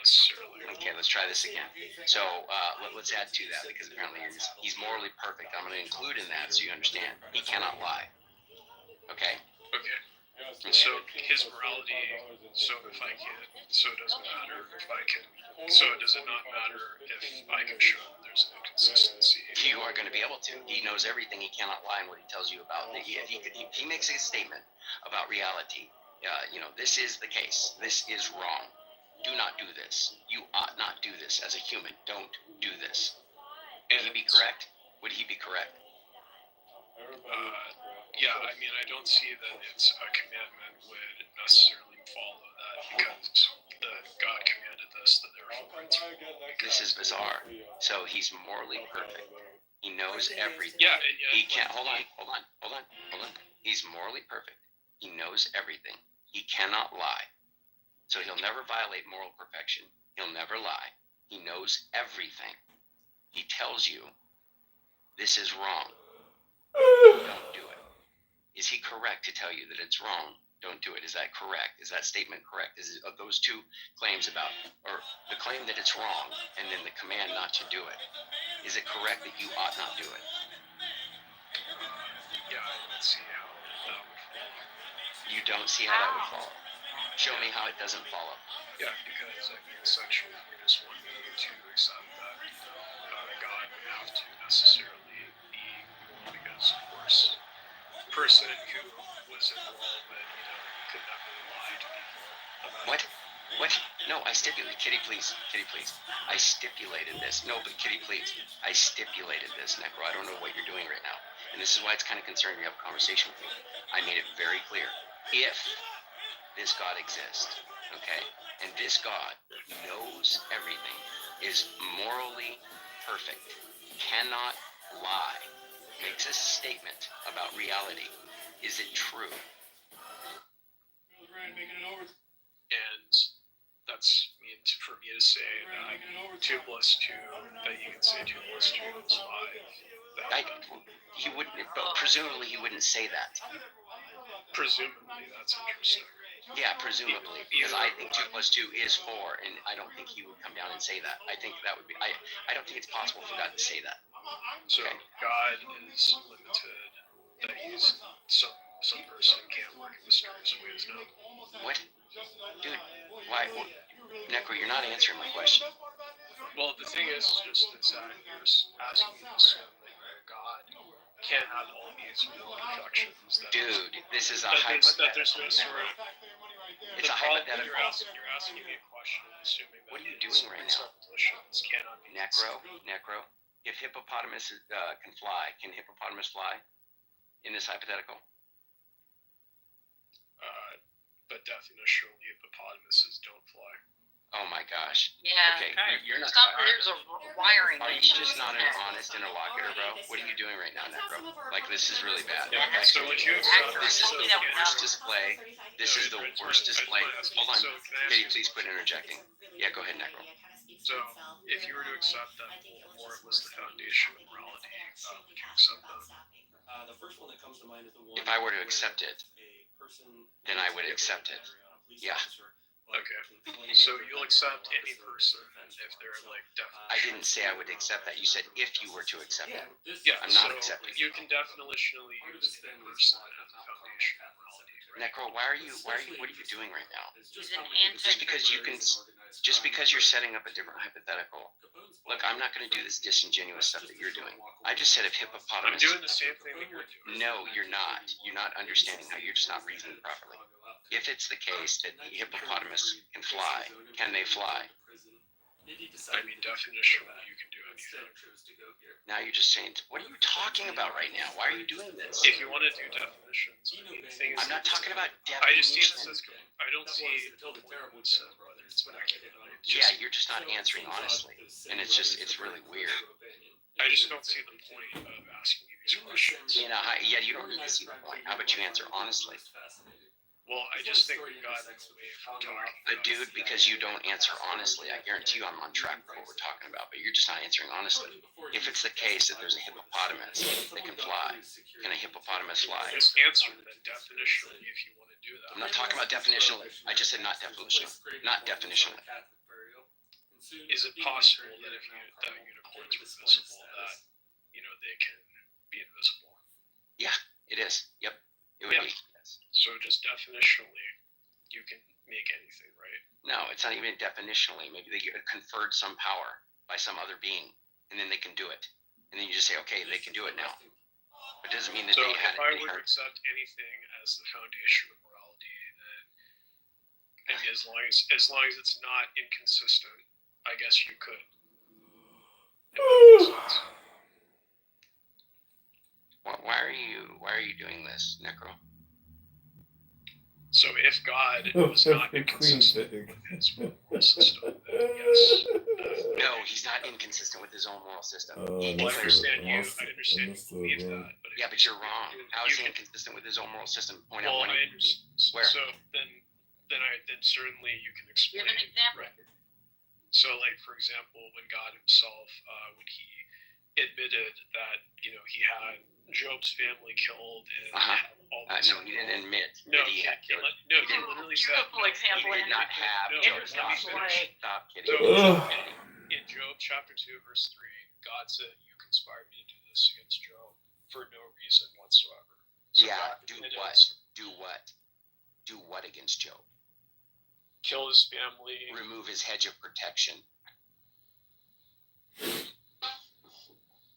necessarily. Okay, let's try this again. So, let's add to that, because apparently he's morally perfect. I'm going to include in that so you understand. He cannot lie. Okay? Okay. And so his morality, so it doesn't matter if I can, so does it not matter if I can show that there's an inconsistency? You are going to be able to. He knows everything. He cannot lie in what he tells you about. He makes a statement about reality. This is the case. This is wrong. Do not do this. You ought not do this as a human. Don't do this. Would he be correct? Yeah, I mean, I don't see that it's a commandment would necessarily follow that, because God commanded this, that therefore it's. This is bizarre. So he's morally perfect. He knows everything. Yeah, he can't. Hold on. He's morally perfect. He knows everything. He cannot lie. So he'll never violate moral perfection. He'll never lie. He knows everything. He tells you this is wrong. Don't do it. Is he correct to tell you that it's wrong don't do it. Is that correct? Is that statement correct? Is it, of those two claims about, or the claim that it's wrong and then the command not to do it, is it correct that you ought not do it? Yeah, I don't see how that would follow. You don't see how that would follow. Show me how it doesn't follow. Yeah, because I mean, essentially, we just want you to accept that God would have to necessarily be evil because, of course, the person who was involved with, could not really lie to people. What? What? No, I stipulated. Kitty, please. Kitty, please. I stipulated this. No, but Kitty, please. I stipulated this, Necro. I don't know what you're doing right now. And this is why it's kind of concerning to have a conversation with you. I made it very clear. If this God exists, okay, and this God knows everything, is morally perfect, cannot lie, makes a statement about reality, is it true? And that's for me to say that 2 plus 2, that you can say 2 plus 2 is 5. He wouldn't, but presumably he wouldn't say that. Presumably, that's interesting. Yeah, presumably, because I think 2 plus 2 is 4, and I don't think he would come down and say that. I think that would be, I don't think it's possible for God to say that. So God is limited, that he's some person can't work in mysterious ways now. What? Dude, why? Necro, you're not answering my question. Well, the thing is just that you're asking me to assume that God can't have all these perfections. Dude, this is a hypothetical. That there's no sort of... It's a hypothetical. You're asking me a question, assuming that what are you doing right now? Cannot be Necro, if hippopotamus can fly, can hippopotamus fly in this hypothetical? But definitionally, hippopotamuses don't fly. Oh my gosh. Yeah. Okay, you're not. There's a wiring. Are you just not an honest interlocutor, bro? What are you doing right now, Necro? Like, this is really bad. Yeah, Okay. so would you This is the worst display. This is the worst display. Hold on. Katie, please quit interjecting. Yeah, go ahead, Necro. So, if you were to accept that Voldemort was the foundation of morality, would you accept that? If I were to accept it, then I would accept it. Yeah. Okay. So you'll accept any person if they're like definitely. I didn't say I would accept that. You said if you were to accept it. Yeah, I'm not accepting. You can definitionally use any person as a foundation of morality. Right? Necro, what are you doing right now? Just because you're setting up a different hypothetical. Look, I'm not going to do this disingenuous stuff that you're doing. I just said if hippopotamus. I'm doing the same thing that you're doing. No, you're not. You're not understanding how you're just not reasoning properly. If it's the case that the hippopotamus can fly, can they fly? I mean, definitionally, you can do anything. Now you're just saying, what are you talking about right now? Why are you doing this? If you want to do definitions, I mean, the thing is, I'm not talking about I just see definition. this as, I don't see whether it's speculative. Yeah, you're just not answering honestly, and it's really weird. I just don't see the point of asking you these questions. You know, yeah, you don't need to see the point. How about you answer honestly? Well, I just think we got away from talking. Dude, because you don't answer honestly, I guarantee you I'm on track with what we're talking about, but you're just not answering honestly. If it's the case that there's a hippopotamus that can fly, can a hippopotamus fly? Just answer that definitionally if you want to do that. I'm not talking about definitionally. I just said not definitionally. Not definitionally. Is it possible that if that unicorns were visible, that they can be invisible? Yeah, it is. Yep, it would be. So just definitionally, you can make anything, right? No, it's not even definitionally. Maybe they get conferred some power by some other being, and then they can do it. And then you just say, okay, they can do it now. But it doesn't mean that so they had it. So if I were to accept anything as the foundation of morality, then as long as it's not inconsistent, I guess you could. Why are you doing this, Necro? So if God was not inconsistent with his moral system, then yes. No, he's not inconsistent with his own moral system. I understand you believe that. But you're wrong. How is he inconsistent with his own moral system? Point out when where. So then certainly you can explain. Give an example. Right. So like for example, when God himself, when he admitted that he had Job's family killed and all No, this. he didn't admit No, that he had killed. no, he literally said. Beautiful example. He did not have No, Job. let me Stop, finish. stop kidding. So, in Job chapter 2, verse 3, God said, "You conspired me to do this against Job for no reason whatsoever." So Yeah, God do admitted what? it. Do what? Do what against Job? Kill his family. Remove his hedge of protection.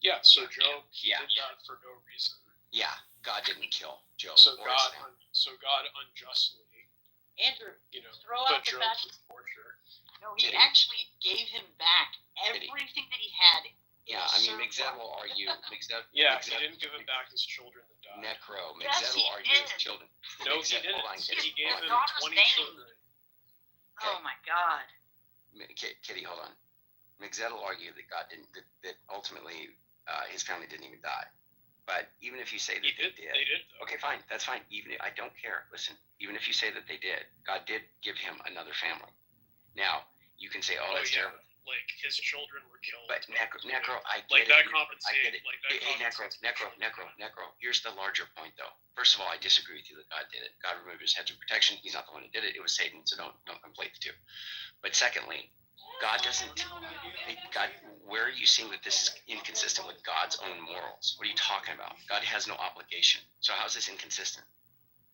Yeah, so Job, he Yeah. did that for no reason. Yeah, God didn't kill Job. So or his God, family. God unjustly, Andrew, put throw out the Job fact. to torture. No, he Kitty. actually gave him back Kitty. everything that he had. Yeah, I mean, Migzed will argue. Yeah, he didn't give him back his children that died. Necro. Yes, Migzed he will argue his did. children. No, he Migzed- didn't. hold on, Kitty. He gave Hold him on. daughter's 20 name. children. Oh my God. Kitty, hold on. Migzed will argue that God didn't. That ultimately his family didn't even die. But even if you say that He did. They did. Though. okay, fine, that's fine. Even I don't care. Listen, even if you say that they did, God did give him another family. Now you can say, "Oh, that's terrible." Like his children were killed. But Necro, I get like it. that I compensated. get it. Like that Hey, Necro. Here's the larger point, though. First of all, I disagree with you that God did it. God removed his hedge of protection. He's not the one who did it. It was Satan. So don't conflate the two. But secondly, God doesn't. God, where are you seeing that this is inconsistent with God's own morals? What are you talking about? God has no obligation. So how is this inconsistent?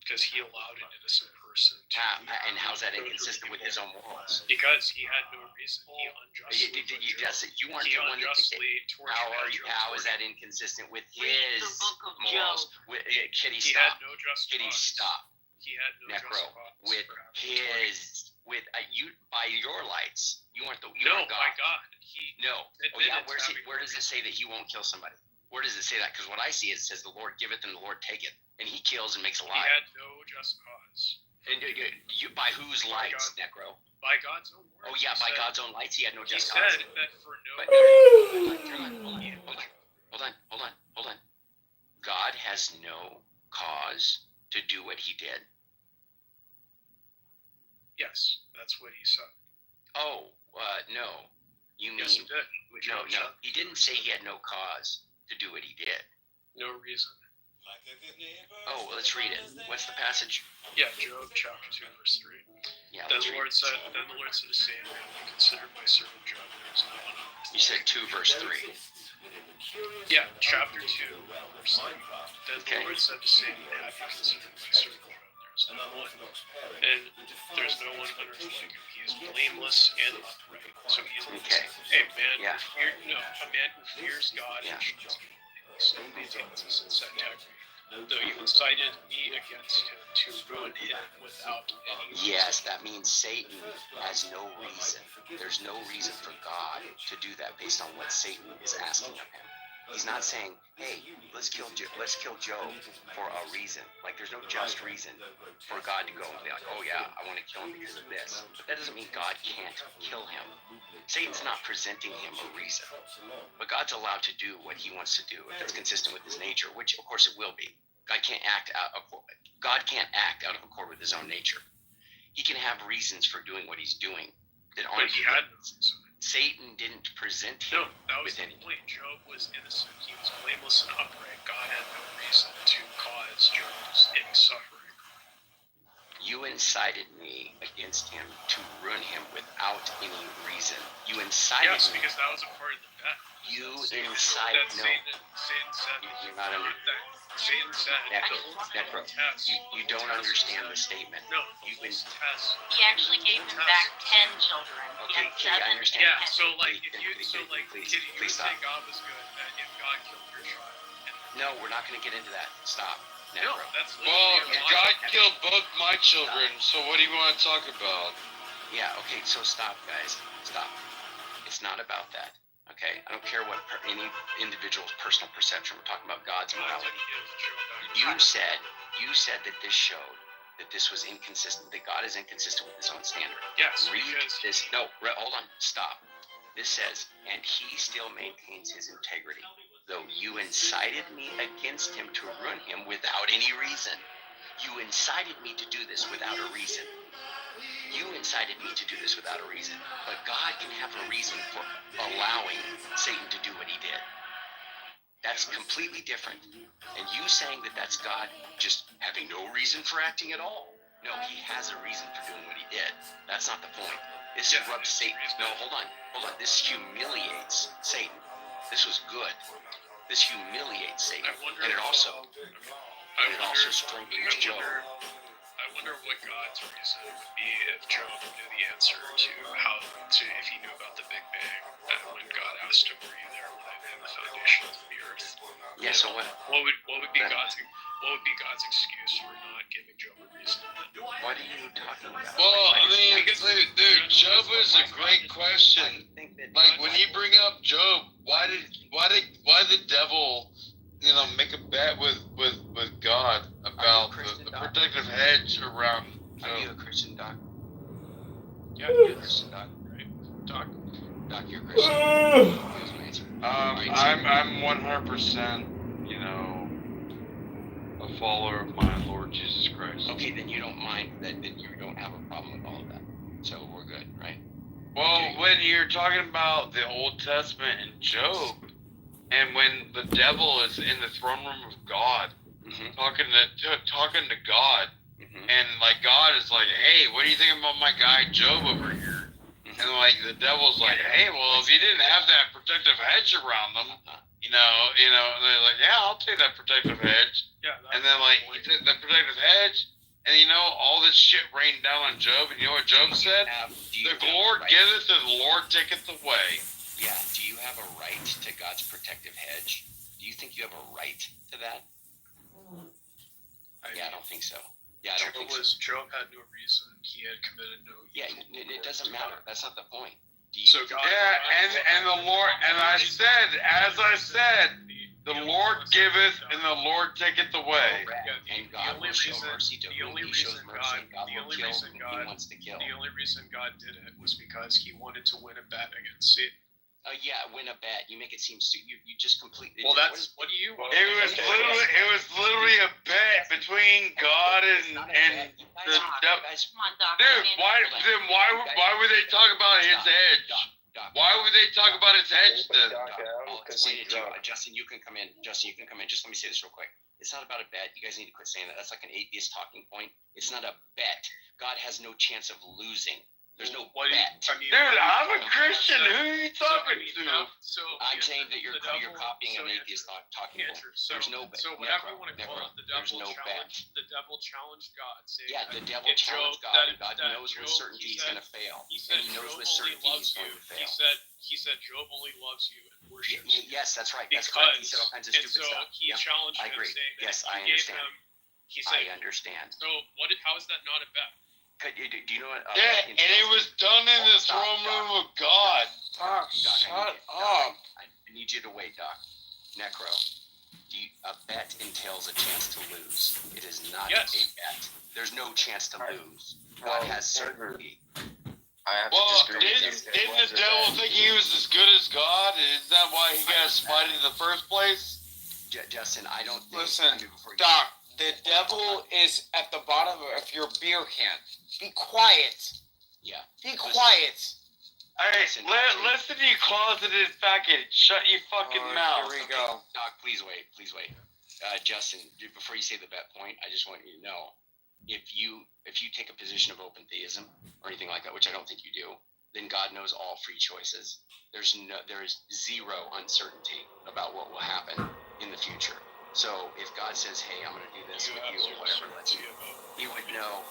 Because he allowed an innocent person to. And how's that inconsistent with his own morals? Because he had no reason. He unjustly. You aren't the one that tortured. How is that inconsistent with his morals? Kitty, He stop. had no just Kitty, cause. stop. He had no Necro, just cause with for having his, with you by your lights, you aren't the. No, God. my God, he. No. Oh admitted yeah. to Where having does it say that he won't kill somebody? Where does it say that? Because what I see is it says the Lord giveth and the Lord taketh, and he kills and makes alive. He had no just cause. And you by whose lights, Necro? By God's own words. Oh yeah, by God's own lights, he had no He just said cause. that for no. Hold on. God has no cause to do what he did. Yes, that's what he said. Oh, no. You mean Yes, he did. no? He didn't say he had no cause to do what he did. No reason. Oh, well, let's read it. What's the passage? Yeah, Job chapter 2, verse 3. Yeah, Then let's the read Lord it. said, to Satan, "Have you considered my servant Job? There is no one on earth." You said 2 verse 3. Yeah, chapter 2, verse 3. Then Okay. the Lord said to Satan, "Have you considered my servant Job? There is no one, and there's no one on earth like him. He is blameless and upright." So he is Okay. a man Yeah. a man who fears God Yeah. and shuns evil things, and maintains his integrity. Though you incited me against him to ruin him without any reason. Yes, that means Satan has no reason. There's no reason for God to do that based on what Satan is asking of him. He's not saying, "Hey, let's kill Job for a reason." Like, there's no just reason for God to go and be like, "Oh yeah, I want to kill him because of this." But that doesn't mean God can't kill him. Satan's not presenting him a reason, but God's allowed to do what he wants to do if it's consistent with his nature, which of course it will be. God can't act out of accord with his own nature. He can have reasons for doing what he's doing that But aren't. he had no reason. Satan didn't present him No, that was with the any. point. Job was innocent. He was blameless and upright. God had no reason to cause Job any suffering. You incited me against him to ruin him without any reason. You incited Yes, me. because that was a part of the bet. You Satan incited. that No, Satan said that you're not under. Satan said Necro, test. you don't understand the statement. No, the whole test. He actually gave him back 10 children. He Okay, had Kitty, I 7. understand. Yeah, so like if Kitty, you Kitty, so Kitty, like please, Kitty, you please would say stop. God was good, that if God killed your child. No, we're not going to get into that. Stop. No, Necro. that's Well, literally God killed both my children, so what do you want to talk about? Yeah, okay, so stop, guys. Stop. It's not about that. Okay? I don't care what any individual's personal perception. We're talking about God's morality. You said that this showed that this was inconsistent, that God is inconsistent with his own standard. Yes, Read because this. No, hold on. Stop. This says, "And he still maintains his integrity, though you incited me against him to ruin him without any reason." You incited me to do this without a reason. You incited me to do this without a reason. But God can have a reason for allowing Satan to do what he did. That's completely different. And you saying that that's God just having no reason for acting at all. No, he has a reason for doing what he did. That's not the point. This rubs Satan. No, hold on. This humiliates Satan. This was good. This humiliates Satan. And it also strengthens Job. I wonder what God's reason would be if Job knew the answer to if he knew about the Big Bang, and when God asked him, "Were you there when I made the foundations of the earth?" Yeah. So what would be God's excuse for not giving Job a reason? What are you talking about? Well, I mean, dude, Job is a great question. Like when you bring up Job, why did the devil, make a bet with God about the protective hedge around Job? Are you a Christian, Doc? Yeah, you're a Christian, Doc, right? Doc, you're a Christian. I'm 100%, a follower of my Lord Jesus Christ. Okay, then you don't mind that you don't have a problem with all of that. So we're good, right? Well, when you're talking about the Old Testament and Job, and when the devil is in the throne room of God, talking to God, and like God is like, "Hey, what do you think about my guy Job over here?" And like the devil's like, "Hey, well, if you didn't have that protective hedge around them, and they're like, "Yeah, I'll take that protective hedge." Yeah. And then like he took the protective hedge, and all this shit rained down on Job. And you know what Job said? The Lord giveth, and the Lord taketh away. Yeah. Do you have a right to God's protective hedge? Do you think you have a right to that? I don't think so. Yeah, I don't think so. Job had no reason. He had committed no evil. Yeah, it doesn't matter. That's not the point. So God. Yeah, and the Lord, and as I said, the Lord giveth and the Lord taketh away. And God will show mercy to whom he shows mercy. God will kill whom he wants to kill. The only reason God did it was because he wanted to win a bet against Satan. Win a bet. You make it seem you just completely. Well, that's what do you want? It was literally a bet between God and the devil. Dude, why would they talk about his hedge? Why would they talk about his hedge then? Justin, you can come in. Just let me say this real quick. It's not about a bet. You guys need to quit saying that. That's like an atheist talking point. It's not a bet. God has no chance of losing. There's no bet. Dude, I'm a Christian. Who are you talking to? I'm saying that you're copying an atheist talking point. There's no bet. So whatever you want to call it, the devil challenged God. The devil challenged God, and God knows with certainty he's going to fail. And he knows with certainty he's going to fail. He said Job only loves you and worships. Yes, that's right. That's correct. He said all kinds of stupid stuff. He challenged him, saying that I understand. I understand. So how is that not a bet? Do you know what? And it was done in the throne room of God. Doc, shut up. I need you to wait, Doc. Necro, a bet entails a chance to lose. It is not a bet. There's no chance to lose. God has certainty. Didn't the devil think he was as good as God? Is that why he got spited in the first place? Justin, I don't think... Listen, Doc, the devil is at the bottom of your beer can. Be quiet. Yeah. Be quiet. Alright, listen, you closeted faggot. Shut your fucking mouth. Here we go. Doc, please wait. Justin, before you say the bet point, I just want you to know, if you take a position of open theism or anything like that, which I don't think you do, then God knows all free choices. There is zero uncertainty about what will happen in the future. So if God says, "Hey, I'm going to do this with you," or whatever, he would know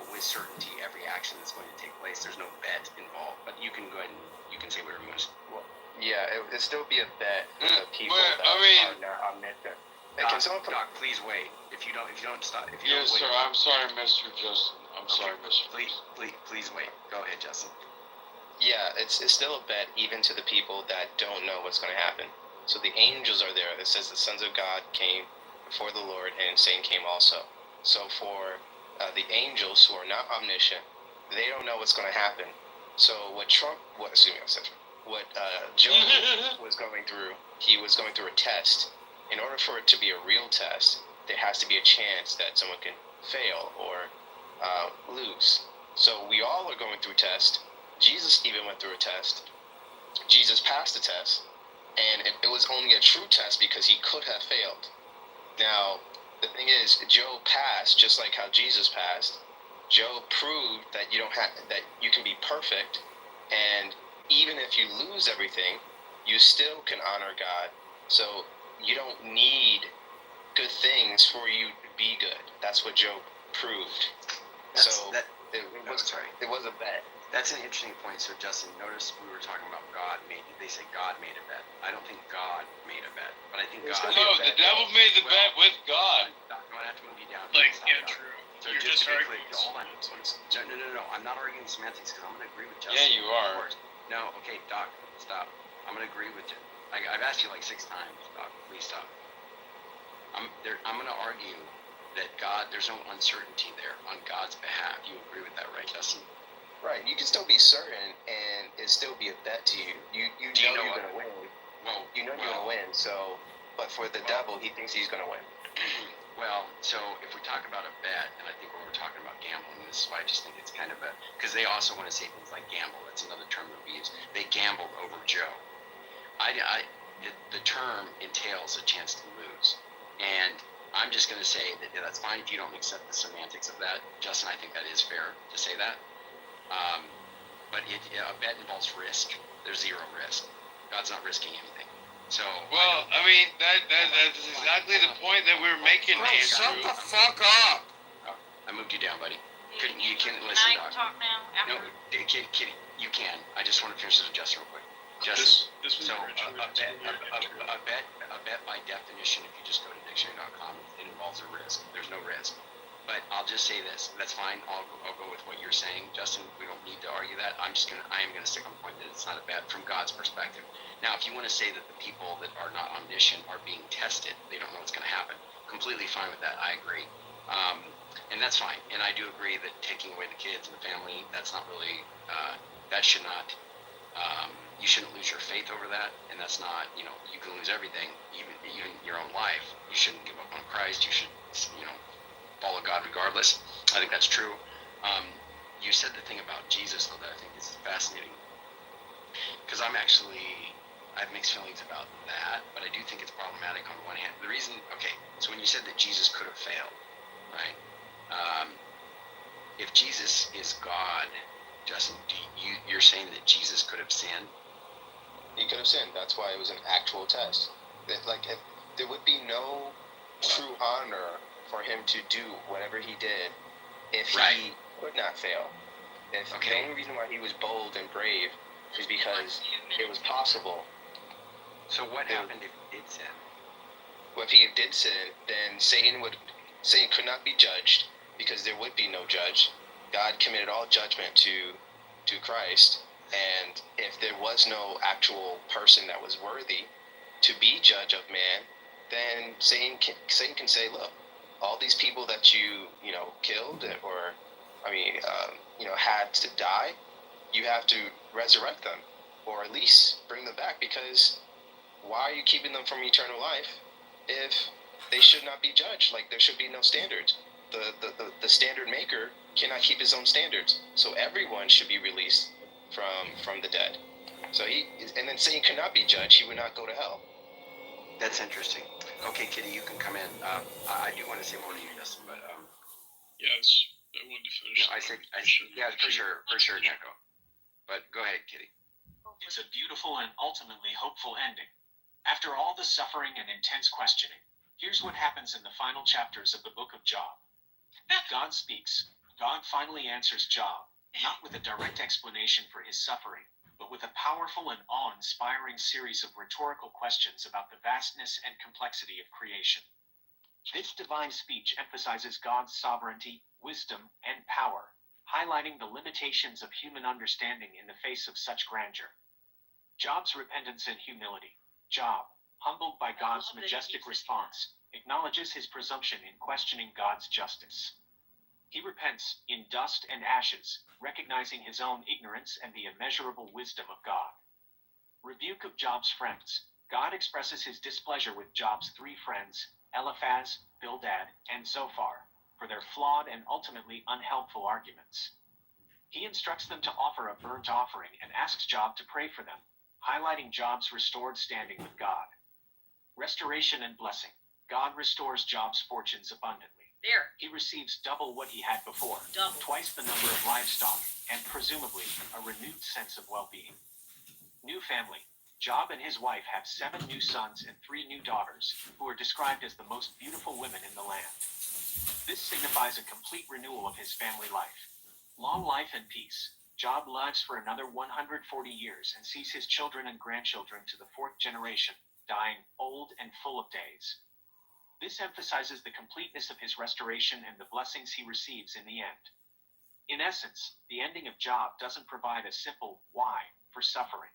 with certainty every action that's going to take place. There's no bet involved. But you can go ahead and you can say whatever you want to say. Well, yeah, it would still be a bet for the people that are not omniscient. Doc, please wait. If you don't stop. Yes, sir. I'm sorry, Mr. Justin. Sorry, Mr. Please wait. Go ahead, Justin. Yeah, it's still a bet even to the people that don't know what's going to happen. So the angels are there. It says the sons of God came before the Lord, and Satan came also. So for the angels who are not omniscient, they don't know what's going to happen. So what Job was going through, he was going through a test. In order for it to be a real test, there has to be a chance that someone can fail or lose. So we all are going through a test. Jesus even went through a test. Jesus passed the test. and it was only a true test because he could have failed. Now, the thing is, Job passed just like how Jesus passed. Job proved that that you can be perfect, and even if you lose everything, you still can honor God. So you don't need good things for you to be good. That's what Job proved. It was a bet. That's an interesting point. So, Justin, notice we were talking about they say God made a bet. I don't think God made a bet, but I think God. No, the devil made the bet with God. I'm going to have to move you down. Like, yeah, true. So You're just just arguing semantics. No. I'm not arguing semantics because I'm going to agree with Justin. Yeah, you are. No, okay, Doc, stop. I'm going to agree with you. I've asked you like 6 times, Doc. Please stop. I'm going to argue that there's no uncertainty there on God's behalf. You agree with that, right, Justin? Right. You can still be certain, and it still be a bet to you. You know you're going to win. Well, you know you're going to win. So, but for the devil, he thinks he's going to win. Well, so if we talk about a bet, and I think when we're talking about gambling, this is why I just think it's kind of because they also want to say things like gamble. That's another term that we use. They gambled over Joe. The term entails a chance to lose, and I'm just going to say that that's fine if you don't accept the semantics of that, Justin. I think that is fair to say that. But a bet involves risk. There's zero risk. God's not risking anything. So. Well, I mean, that's exactly the point that we were making, Andrew. Shut the fuck up! Oh, I moved you down, buddy. You can Can listen, I Doc. talk now? No, Kitty, you can. I just want to finish this with Justin real quick. Justin, This was so originally a bet by definition, if you just go to dictionary.com, it involves a risk. There's no risk. But I'll just say this. That's fine. I'll go with what you're saying, Justin. We don't need to argue that. I am gonna stick on the point that it's not a bet from God's perspective. Now, if you want to say that the people that are not omniscient are being tested, they don't know what's going to happen. Completely fine with that. I agree. And that's fine. And I do agree that taking away the kids and the family, that's not really, that should not, you shouldn't lose your faith over that. And that's not, you can lose everything, even your own life. You shouldn't give up on Christ. You should, follow God regardless. I think that's true. You said the thing about Jesus, though, that I think is fascinating. Because I have mixed feelings about that, but I do think it's problematic on one hand. The reason, so when you said that Jesus could have failed, right? If Jesus is God, Justin, you're saying that Jesus could have sinned? He could have sinned. That's why it was an actual test. There would be no true honor for him to do whatever he did if he could not fail. The only reason why he was bold and brave is because it was possible. So what happened if he did sin? Well, if he did sin, then Satan could not be judged because there would be no judge. God committed all judgment to Christ, and if there was no actual person that was worthy to be judge of man, then Satan can say, look, all these people that you killed or had to die, you have to resurrect them or at least bring them back, because why are you keeping them from eternal life if they should not be judged? Like, there should be no standards. The standard maker cannot keep his own standards, so everyone should be released from the dead. So and then Satan could not be judged. He would not go to hell. That's interesting. Okay, Kitty, you can come in. I do want to say more to you, Justin, but yes, I wanted to finish. Yeah, for sure, Neko. But go ahead, Kitty. It's a beautiful and ultimately hopeful ending. After all the suffering and intense questioning, here's what happens in the final chapters of the book of Job. God speaks. God finally answers Job, not with a direct explanation for his suffering, but with a powerful and awe-inspiring series of rhetorical questions about the vastness and complexity of creation. This divine speech emphasizes God's sovereignty, wisdom, and power, highlighting the limitations of human understanding in the face of such grandeur. Job's repentance and humility. Job, humbled by God's majestic response, acknowledges his presumption in questioning God's justice. He repents in dust and ashes, recognizing his own ignorance and the immeasurable wisdom of God. Rebuke of Job's friends. God expresses his displeasure with Job's 3 friends, Eliphaz, Bildad, and Zophar, for their flawed and ultimately unhelpful arguments. He instructs them to offer a burnt offering and asks Job to pray for them, highlighting Job's restored standing with God. Restoration and blessing. God restores Job's fortunes abundantly. There. He receives double what he had before, Double. twice the number of livestock, and presumably a renewed sense of well-being. New family. Job and his wife have 7 new sons and 3 new daughters, who are described as the most beautiful women in the land. This signifies a complete renewal of his family life. Long life and peace. Job lives for another 140 years and sees his children and grandchildren to the 4th generation, dying old and full of days. This emphasizes the completeness of his restoration and the blessings he receives in the end. In essence, the ending of Job doesn't provide a simple why for suffering.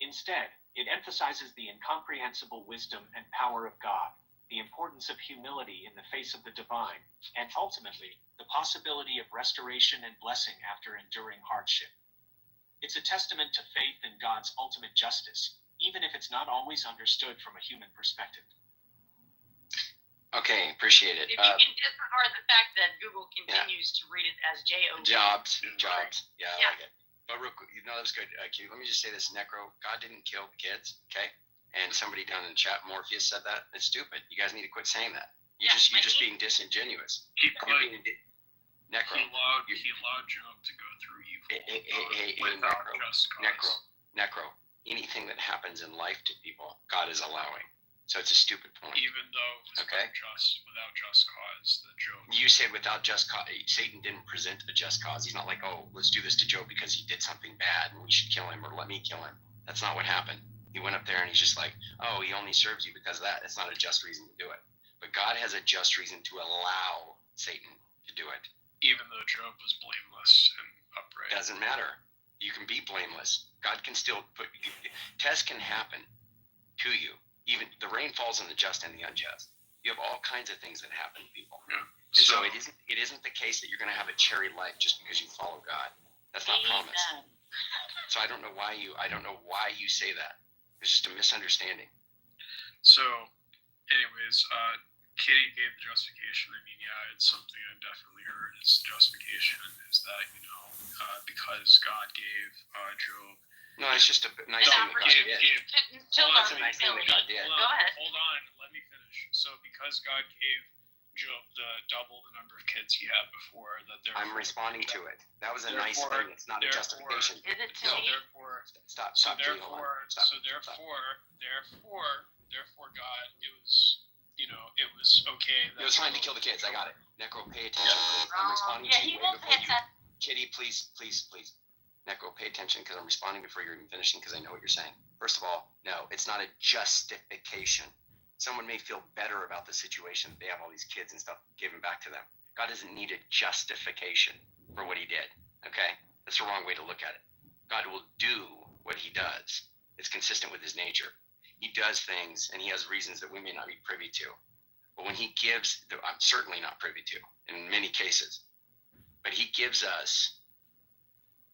Instead, it emphasizes the incomprehensible wisdom and power of God, the importance of humility in the face of the divine, and ultimately, the possibility of restoration and blessing after enduring hardship. It's a testament to faith in God's ultimate justice, even if it's not always understood from a human perspective. Okay, appreciate it. If you can disregard the fact that Google continues to read it as J-O-B. Jobs. Yeah, I Yeah. like it. But real quick, that was good, Q. Let me just say this, Necro. God didn't kill kids, okay? And somebody down in the chat, Morpheus, said that. It's stupid. You guys need to quit saying that. You're just being disingenuous. Keep quiet. Necro. He allowed Job to go through evil Hey, without just cause. Necro. Anything that happens in life to people, God is allowing. So it's a stupid point. Even though it was without just cause, the Job. You said without just cause. Satan didn't present a just cause. He's not like, oh, let's do this to Job because he did something bad and we should kill him or let me kill him. That's not what happened. He went up there and he's just like, oh, he only serves you because of that. It's not a just reason to do it. But God has a just reason to allow Satan to do it. Even though Job was blameless and upright. Doesn't matter. You can be blameless. God can still tests can happen to you. Even the rain falls on the just and the unjust. You have all kinds of things that happen to people. Yeah. So it isn't the case that you're going to have a cherry life just because you follow God. That's not promised. So I don't know why you say that. It's just a misunderstanding. So, anyways, Kitty gave the justification. I mean, yeah, it's something I definitely heard. Its justification is that because God gave Job. No, it's just a nice thing that God did. It's a nice thing that God did. Go ahead. Hold on, let me finish. So, because God gave Job double the number of kids he had before, I'm responding to it. That was a nice thing. It's not a justification. Is it to No. me? Stop. Therefore, God, it was okay. It was fine to kill the kids. I got it. Necro, pay attention. I'm responding to you way before you. Kitty, please. Necro, pay attention because I'm responding before you're even finishing because I know what you're saying. First of all, no, it's not a justification. Someone may feel better about the situation. They have all these kids and stuff given back to them. God doesn't need a justification for what he did. Okay? That's the wrong way to look at it. God will do what he does. It's consistent with his nature. He does things and he has reasons that we may not be privy to. But when he gives, I'm certainly not privy to in many cases, but he gives us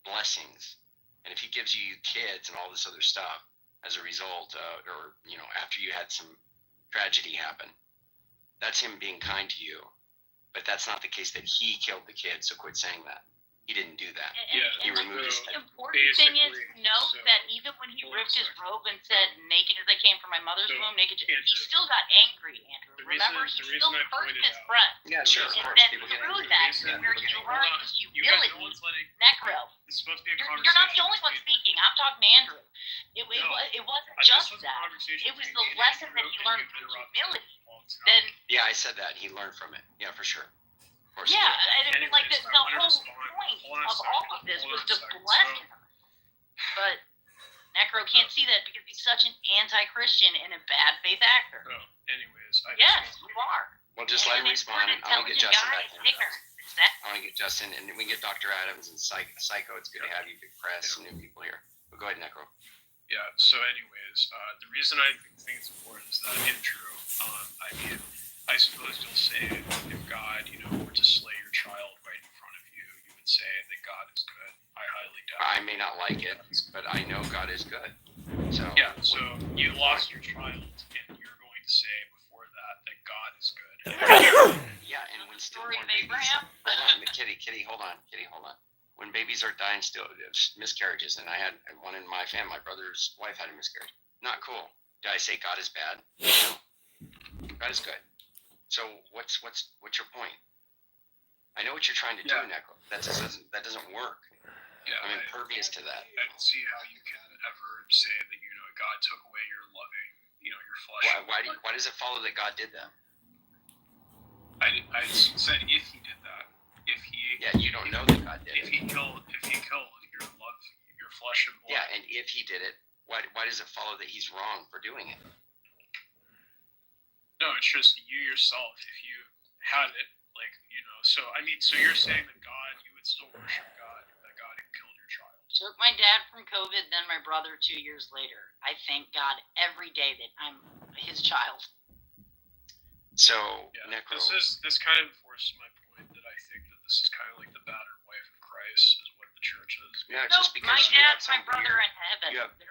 blessings. And if he gives you kids and all this other stuff as a result, or after you had some tragedy happen, that's him being kind to you. But that's not the case that he killed the kids, so quit saying that. He didn't do that. He removed his The important thing is to note that even when he ripped his robe and said, naked as I came from my mother's womb, naked, he still got angry, Andrew. Remember, he still cursed his friend. Yeah, sure, of And course. then People get through angry. that, where you learn his humility, Necro. It's supposed to be a You're not the only one speaking. I'm talking to Andrew. It wasn't just that. It was the lesson that he learned through humility. Then Yeah, I said that. He learned from it. Yeah, for sure. Of course. yeah, and I mean, like the whole point of all of this was to bless him. But Necro can't see that because he's such an anti-Christian and a bad faith actor. Oh, anyways, Yes, you are. Well, just let him respond. And I want to get Justin back in. Ignorant. I want to get Justin, and we can get Dr. Adams and Psycho. It's good to have you, Big Press, and new people here. But go ahead, Necro. Yeah, so anyways, the reason I think it's important is that in Drew, I mean, I suppose you'll say if God, were to slay your child right in front of you, you would say that God is good. I highly doubt it. I may not like it, but I know God is good. So yeah, so you lost your child, and you're going to say before that God is good. Yeah, and when Story of stillborn babies. Abraham. Hold on, Kitty, hold on. when babies are dying still, miscarriages, and I had one in my family. My brother's wife had a miscarriage. Not cool. Did I say God is bad? No. God is good. So what's your point? I know what you're trying to do, Necro. That doesn't work. Yeah, I'm impervious to that. I don't see how you can ever say that God took away your loving, your flesh. Why does it follow that God did that? I said if he did that. You don't know that God did it. If he killed your love, your flesh and blood. Yeah, and if he did it, why does it follow that he's wrong for doing it? No, it's just you yourself. If you had it, so you're saying that God, you would still worship God, that God had killed your child. Took my dad from COVID, then my brother 2 years later. I thank God every day that I'm his child. So, Necro. This kind of enforces my point that I think that this is kind of like the battered wife of Christ is what the church is. Yeah, no, my dad's my brother in heaven. They're in